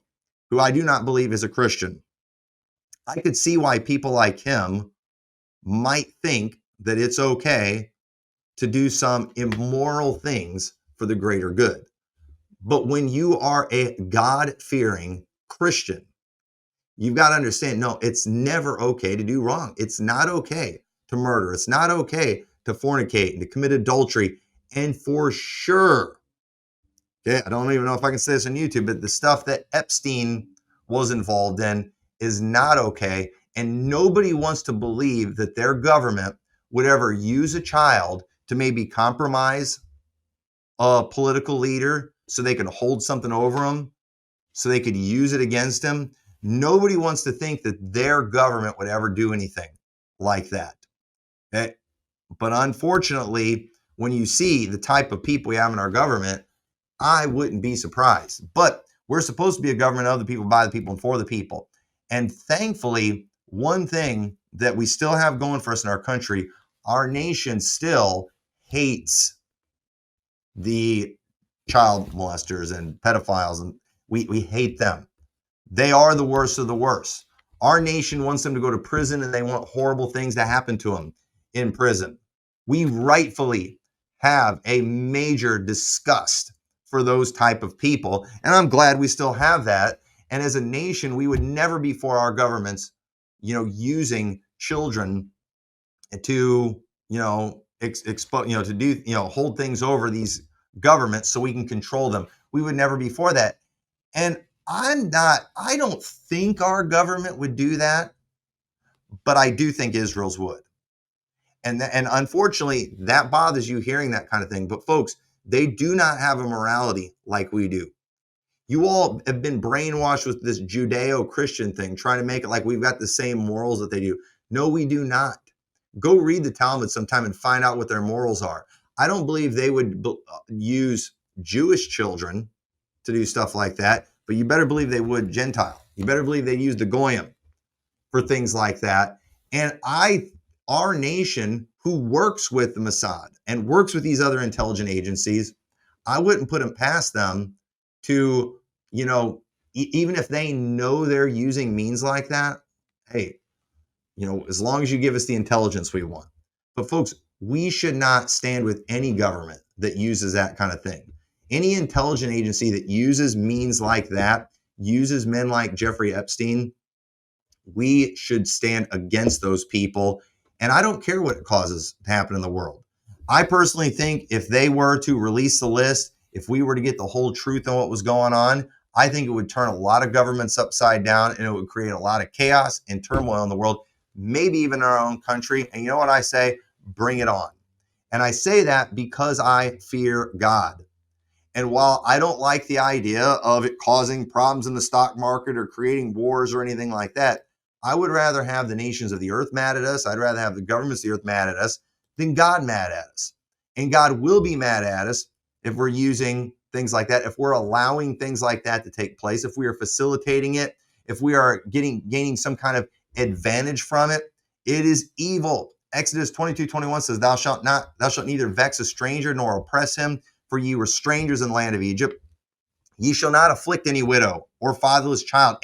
S1: who I do not believe is a Christian, I could see why people like him might think that it's okay to do some immoral things for the greater good. But when you are a God-fearing Christian, you've got to understand, no, it's never okay to do wrong. It's not okay to murder. It's not okay to fornicate and to commit adultery. And for sure, okay, I don't even know if I can say this on YouTube, but the stuff that Epstein was involved in is not okay. And nobody wants to believe that their government would ever use a child to maybe compromise a political leader so they could hold something over them, so they could use it against him. Nobody wants to think that their government would ever do anything like that. Okay? But unfortunately, when you see the type of people we have in our government, I wouldn't be surprised. But we're supposed to be a government of the people, by the people, and for the people. And thankfully, one thing that we still have going for us in our country, our nation still hates the child molesters and pedophiles, and we hate them. They are the worst of the worst. Our nation wants them to go to prison and they want horrible things to happen to them in prison. We rightfully have a major disgust for those type of people, and I'm glad we still have that. And as a nation, we would never be for our governments, using children to, expose, to do, hold things over these governments so we can control them. We would never be for that. And I don't think our government would do that, but I do think Israel's would. And unfortunately, that bothers you hearing that kind of thing. But folks, they do not have a morality like we do. You all have been brainwashed with this Judeo-Christian thing, trying to make it like we've got the same morals that they do. No, we do not. Go read the Talmud sometime and find out what their morals are. I don't believe they would use Jewish children to do stuff like that, but you better believe they would Gentile. You better believe they'd use the Goyim for things like that. And our nation, who works with the Mossad and works with these other intelligence agencies, I wouldn't put them past them to, even if they know they're using means like that, hey, as long as you give us the intelligence we want. But folks, we should not stand with any government that uses that kind of thing. Any intelligence agency that uses means like that, uses men like Jeffrey Epstein, we should stand against those people. And I don't care what it causes to happen in the world. I personally think if they were to release the list, if we were to get the whole truth on what was going on, I think it would turn a lot of governments upside down and it would create a lot of chaos and turmoil in the world, maybe even in our own country. And you know what I say? Bring it on. And I say that because I fear God. And while I don't like the idea of it causing problems in the stock market or creating wars or anything like that, I would rather have the nations of the earth mad at us. I'd rather have the governments of the earth mad at us than God mad at us. And God will be mad at us if we're using things like that, if we're allowing things like that to take place, if we are facilitating it, if we are gaining some kind of advantage from it. It is evil. Exodus 22:21 says, thou shalt neither vex a stranger nor oppress him, for ye were strangers in the land of Egypt. Ye shall not afflict any widow or fatherless child,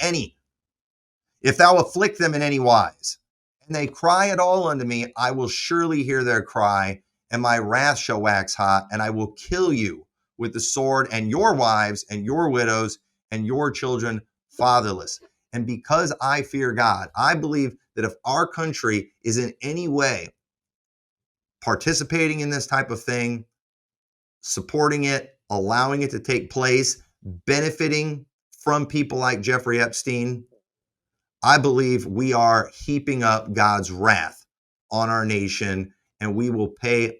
S1: if thou afflict them in any wise. And they cry at all unto me, I will surely hear their cry, and my wrath shall wax hot, and I will kill you with the sword, and your wives, and your widows, and your children fatherless. And because I fear God, I believe that if our country is in any way participating in this type of thing, supporting it, allowing it to take place, benefiting from people like Jeffrey Epstein, I believe we are heaping up God's wrath on our nation, and we will pay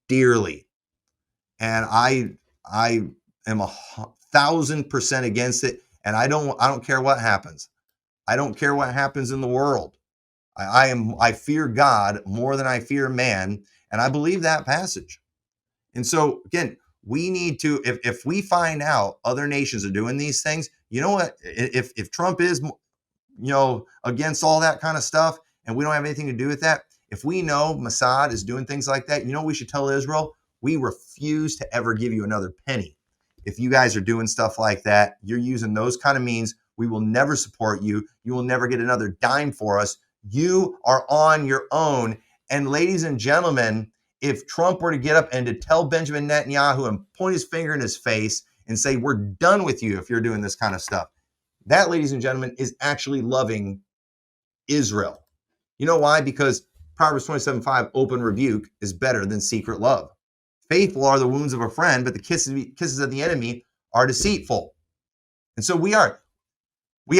S1: dearly. And I am 1,000% against it, and I don't care what happens. I don't care what happens in the world. I fear God more than I fear man, and I believe that passage. And so again, we need to, if we find out other nations are doing these things, you know what? If Trump is, against all that kind of stuff, and we don't have anything to do with that, if we know Mossad is doing things like that, you know what we should tell Israel? We refuse to ever give you another penny. If you guys are doing stuff like that, you're using those kind of means, we will never support you. You will never get another dime for us. You are on your own. And ladies and gentlemen, if Trump were to get up and to tell Benjamin Netanyahu and point his finger in his face and say, we're done with you if you're doing this kind of stuff, that, ladies and gentlemen, is actually loving Israel. You know why? Because Proverbs 27:5, open rebuke is better than secret love. Faithful are the wounds of a friend, but the kisses of the enemy are deceitful. And so we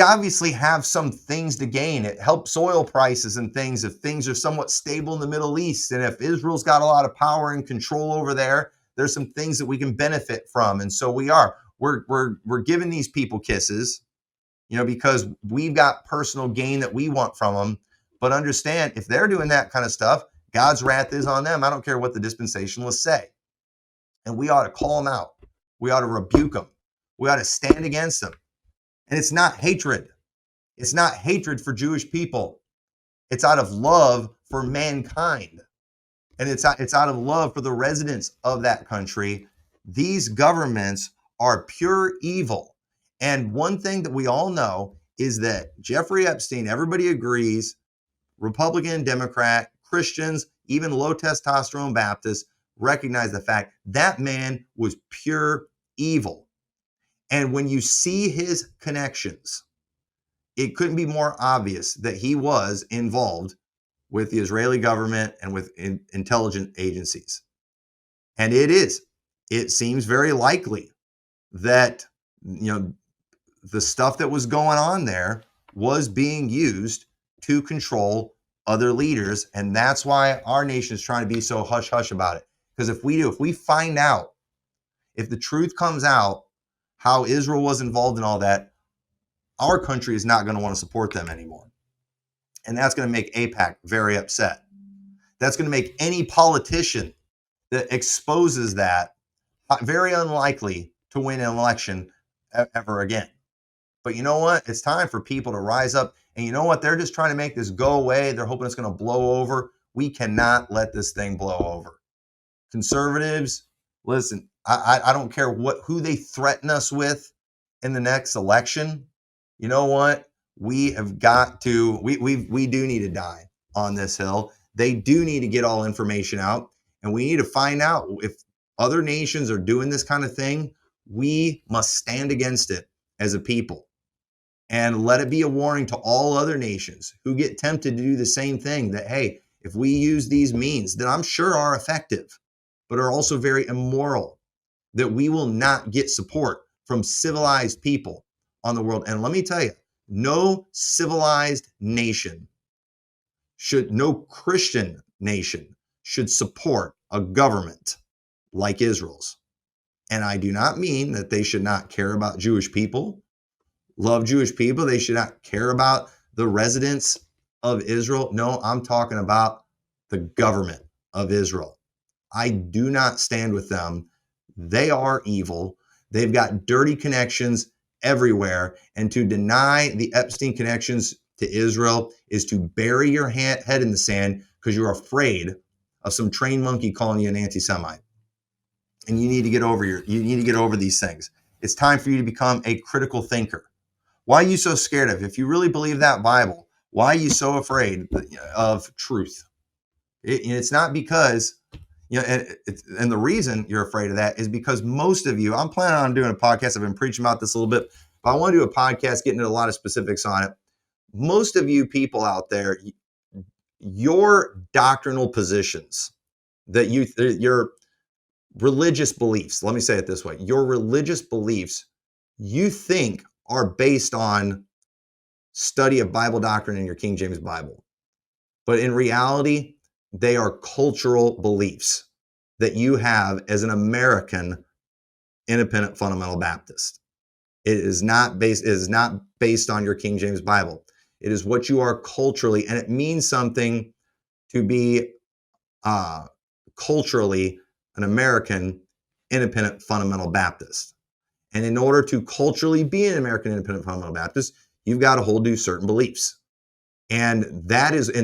S1: obviously have some things to gain. It helps oil prices and things if things are somewhat stable in the Middle East. And if Israel's got a lot of power and control over there, there's some things that we can benefit from. And so we're giving these people kisses, because we've got personal gain that we want from them. But understand, if they're doing that kind of stuff, God's wrath is on them. I don't care what the dispensationalists say. And we ought to call them out. We ought to rebuke them. We ought to stand against them. And it's not hatred. It's not hatred for Jewish people. It's out of love for mankind. And it's out of love for the residents of that country. These governments are pure evil. And one thing that we all know is that Jeffrey Epstein, everybody agrees, Republican, Democrat, Christians, even low testosterone Baptists, recognize the fact that man was pure evil. And when you see his connections, it couldn't be more obvious that he was involved with the Israeli government and with intelligence agencies. And it seems very likely that, the stuff that was going on there was being used to control other leaders. And that's why our nation is trying to be so hush hush about it. Because if we find out, if the truth comes out, how Israel was involved in all that, our country is not going to want to support them anymore. And that's going to make AIPAC very upset. That's going to make any politician that exposes that very unlikely to win an election ever again. But you know what? It's time for people to rise up. And you know what? They're just trying to make this go away. They're hoping it's going to blow over. We cannot let this thing blow over. Conservatives, listen, I don't care who they threaten us with in the next election. You know what? We have got to, we do need to die on this hill. They do need to get all information out. And we need to find out if other nations are doing this kind of thing. We must stand against it as a people. And let it be a warning to all other nations who get tempted to do the same thing, that, hey, if we use these means that I'm sure are effective, but are also very immoral, that we will not get support from civilized people on the world. And let me tell you, no civilized nation no Christian nation should support a government like Israel's. And I do not mean that they should not care about Jewish people, love Jewish people. They should not care about the residents of Israel. No, I'm talking about the government of Israel. I do not stand with them. They are evil. They've got dirty connections everywhere. And to deny the Epstein connections to Israel is to bury your head in the sand because you're afraid of some trained monkey calling you an anti-Semite. And you need to get over these things. It's time for you to become a critical thinker. Why are you so scared of? If you really believe that Bible, why are you so afraid of truth? It's not because, and the reason you're afraid of that is because most of you, I'm planning on doing a podcast. I've been preaching about this a little bit, but I want to do a podcast, getting into a lot of specifics on it. Most of you people out there, your doctrinal positions, your religious beliefs, let me say it this way, your religious beliefs, you think are based on study of Bible doctrine in your King James Bible. But in reality, they are cultural beliefs that you have as an American independent fundamental Baptist. It is not based on your King James Bible. It is what you are culturally, and it means something to be culturally an American independent fundamental Baptist. And in order to culturally be an American independent fundamental Baptist, you've got to hold to certain beliefs. And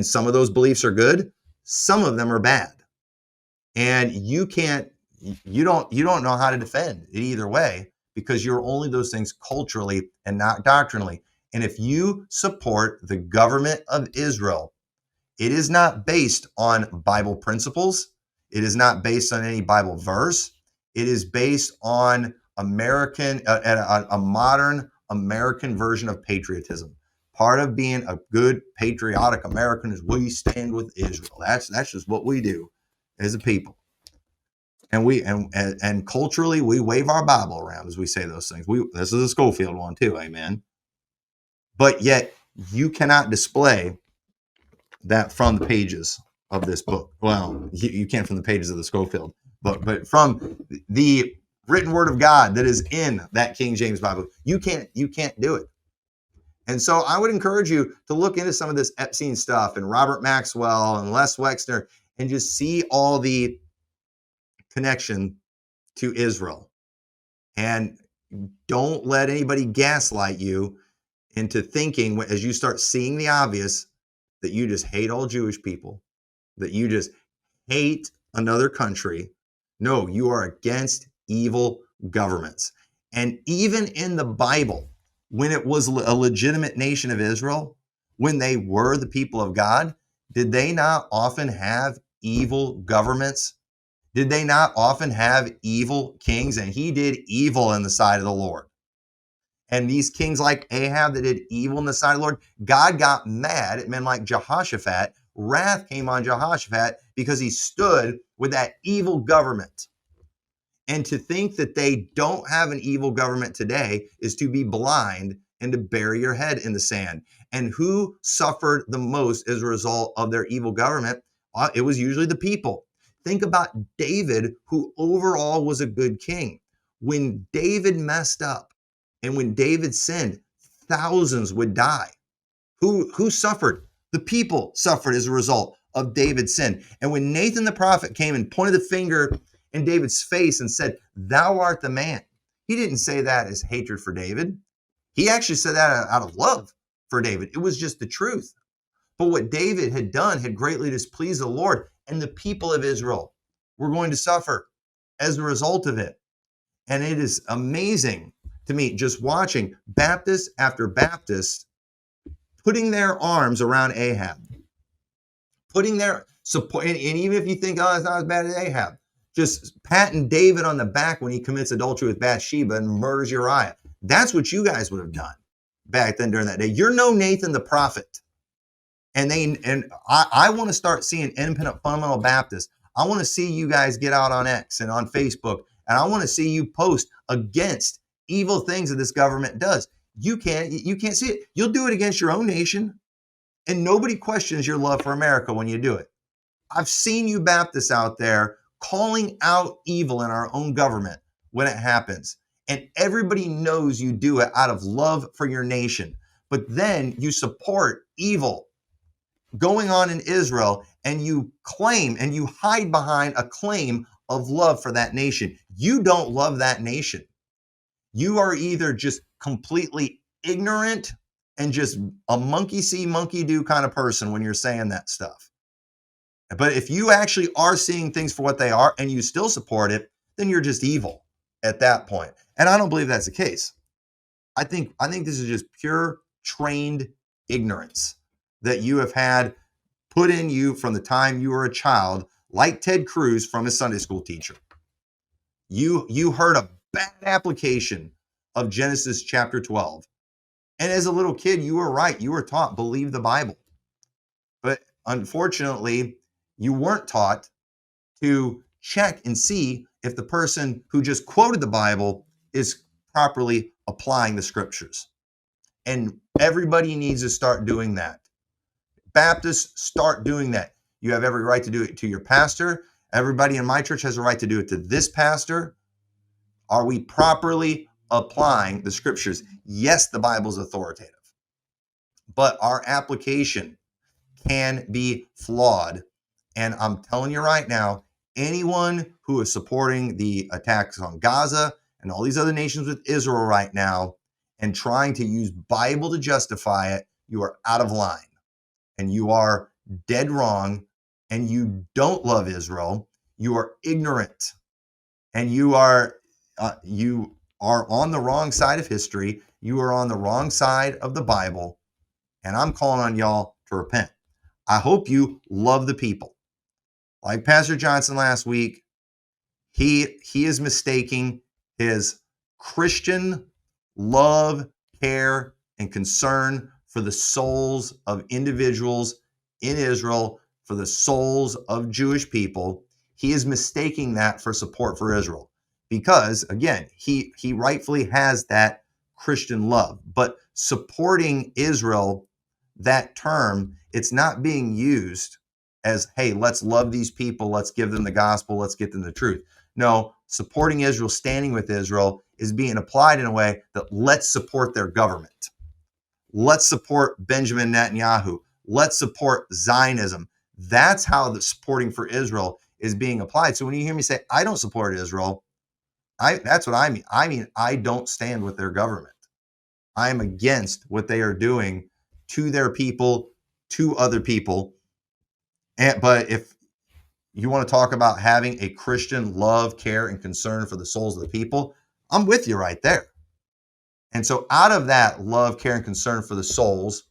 S1: some of those beliefs are good, some of them are bad. And you don't know how to defend it either way, because you're only those things culturally and not doctrinally. And if you support the government of Israel, it is not based on Bible principles. It is not based on any Bible verse. It is based on a modern American version of patriotism. Part of being a good patriotic American is we stand with Israel. That's just what we do as a people. And and culturally we wave our Bible around as we say those things. This is a Schofield one too, amen. But yet you cannot display that from the pages of this book. Well, you can't from the pages of the Schofield, but from the written word of God that is in that King James Bible, you can't do it. And so I would encourage you to look into some of this Epstein stuff and Robert Maxwell and Les Wexner and just see all the connection to Israel. And don't let anybody gaslight you into thinking, as you start seeing the obvious, that you just hate all Jewish people, that you just hate another country. No, you are against evil governments. And even in the Bible, when it was a legitimate nation of Israel, when they were the people of God, did they not often have evil governments? Did they not often have evil kings? And he did evil in the sight of the Lord. And these kings like Ahab that did evil in the sight of the Lord, God got mad at men like Jehoshaphat. Wrath came on Jehoshaphat because he stood with that evil government. And to think that they don't have an evil government today is to be blind and to bury your head in the sand. And who suffered the most as a result of their evil government? It was usually the people. Think about David, who overall was a good king. When David messed up and when David sinned, thousands would die. Who suffered? The people suffered as a result of David's sin. And when Nathan the prophet came and pointed the finger in David's face and said, "Thou art the man," he didn't say that as hatred for David. He actually said that out of love for David. It was just the truth. But what David had done had greatly displeased the Lord, and the people of Israel were going to suffer as a result of it. And it is amazing to me just watching Baptist after Baptist putting their arms around Ahab, putting their support. And even if you think, oh, it's not as bad as Ahab, just patting David on the back when he commits adultery with Bathsheba and murders Uriah. That's what you guys would have done back then during that day. You're no Nathan the prophet. And I want to start seeing independent fundamental Baptists. I want to see you guys get out on X and on Facebook, and I want to see you post against evil things that this government does. You can't see it. You'll do it against your own nation, and nobody questions your love for America when you do it. I've seen you Baptists out there calling out evil in our own government when it happens, and everybody knows you do it out of love for your nation. But then you support evil going on in Israel, and you claim and you hide behind a claim of love for that nation. You don't love that nation. You are either just completely ignorant and just a monkey see, monkey do kind of person when you're saying that stuff. But if you actually are seeing things for what they are and you still support it, then you're just evil at that point. And I don't believe that's the case. I think this is just pure trained ignorance that you have had put in you from the time you were a child, like Ted Cruz from his Sunday school teacher. You heard a bad application of Genesis chapter 12. And as a little kid, you were right. You were taught, believe the Bible. But unfortunately, you weren't taught to check and see if the person who just quoted the Bible is properly applying the scriptures. And everybody needs to start doing that. Baptists, start doing that. You have every right to do it to your pastor. Everybody in my church has a right to do it to this pastor. Are we properly applying the scriptures? Yes, the Bible is authoritative, but our application can be flawed. And I'm telling you right now, anyone who is supporting the attacks on Gaza and all these other nations with Israel right now and trying to use Bible to justify it, you are out of line and you are dead wrong and you don't love Israel. You are ignorant and you are on the wrong side of history. You are on the wrong side of the Bible, and I'm calling on y'all to repent. I hope you love the people. Like Pastor Johnson last week, he is mistaking his Christian love, care, and concern for the souls of individuals in Israel, for the souls of Jewish people. He is mistaking that for support for Israel because, again, he rightfully has that Christian love. But supporting Israel, that term, it's not being used as, hey, let's love these people, let's give them the gospel, let's get them the truth. No, supporting Israel, standing with Israel is being applied in a way that let's support their government. Let's support Benjamin Netanyahu. Let's support Zionism. That's how the supporting for Israel is being applied. So when you hear me say, I don't support Israel, that's what I mean. I mean, I don't stand with their government. I am against what they are doing to their people, to other people. But if you want to talk about having a Christian love, care, and concern for the souls of the people, I'm with you right there. And so out of that love, care, and concern for the souls,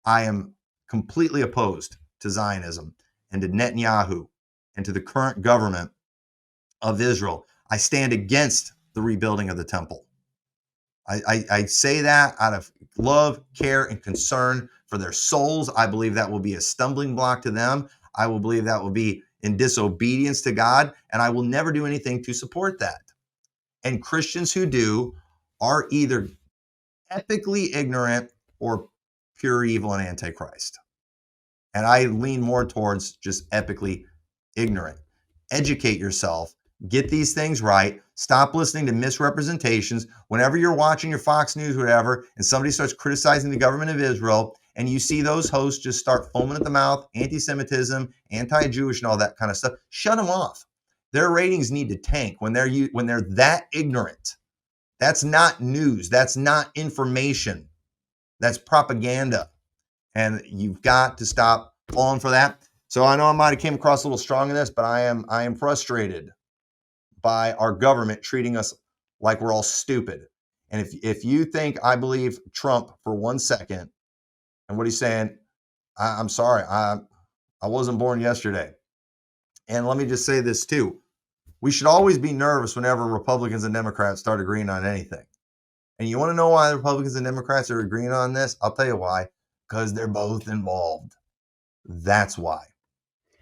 S1: I am completely opposed to Zionism and to Netanyahu and to the current government of Israel. I stand against the rebuilding of the temple. I say that out of love, care, and concern for their souls. I believe that will be a stumbling block to them. I will believe that will be in disobedience to God, and I will never do anything to support that. And Christians who do are either epically ignorant or pure evil and antichrist. And I lean more towards just epically ignorant. Educate yourself. Get these things right. Stop listening to misrepresentations. Whenever you're watching your Fox News, whatever, and somebody starts criticizing the government of Israel, and you see those hosts just start foaming at the mouth, anti-Semitism, anti-Jewish, and all that kind of stuff, shut them off. Their ratings need to tank when they're that ignorant. That's not news. That's not information. That's propaganda. And you've got to stop falling for that. So I know I might have came across a little strong in this, but I am frustrated by our government treating us like we're all stupid. And if you think I believe Trump for 1 second and what he's saying, I'm sorry. I wasn't born yesterday. And let me just say this too. We should always be nervous whenever Republicans and Democrats start agreeing on anything. And you want to know why the Republicans and Democrats are agreeing on this? I'll tell you why. Because they're both involved. That's why.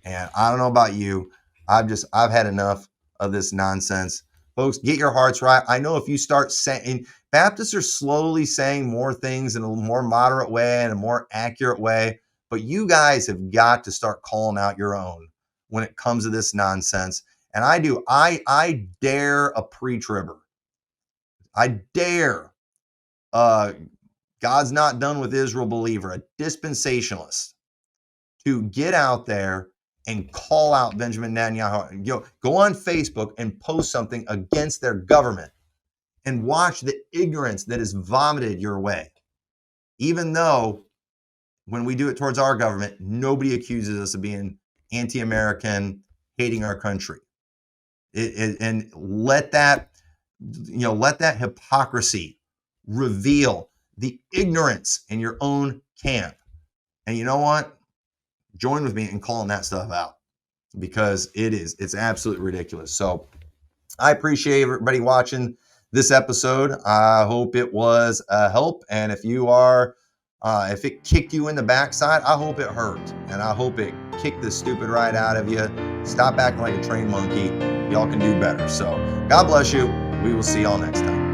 S1: And I don't know about you. I've had enough of this nonsense. Folks, get your hearts right. I know if you start saying, Baptists are slowly saying more things in a more moderate way and a more accurate way, but you guys have got to start calling out your own when it comes to this nonsense. And I dare a pre-tribber. I dare God's not done with Israel believer, a dispensationalist, to get out there and call out Benjamin Netanyahu. Go on Facebook and post something against their government and watch the ignorance that is vomited your way. Even though when we do it towards our government, nobody accuses us of being anti-American, hating our country. And let that hypocrisy reveal the ignorance in your own camp. And you know what? Join with me in calling that stuff out because it's absolutely ridiculous. So I appreciate everybody watching this episode. I hope it was a help. And if it kicked you in the backside, I hope it hurt. And I hope it kicked the stupid right out of you. Stop acting like a trained monkey. Y'all can do better. So God bless you. We will see y'all next time.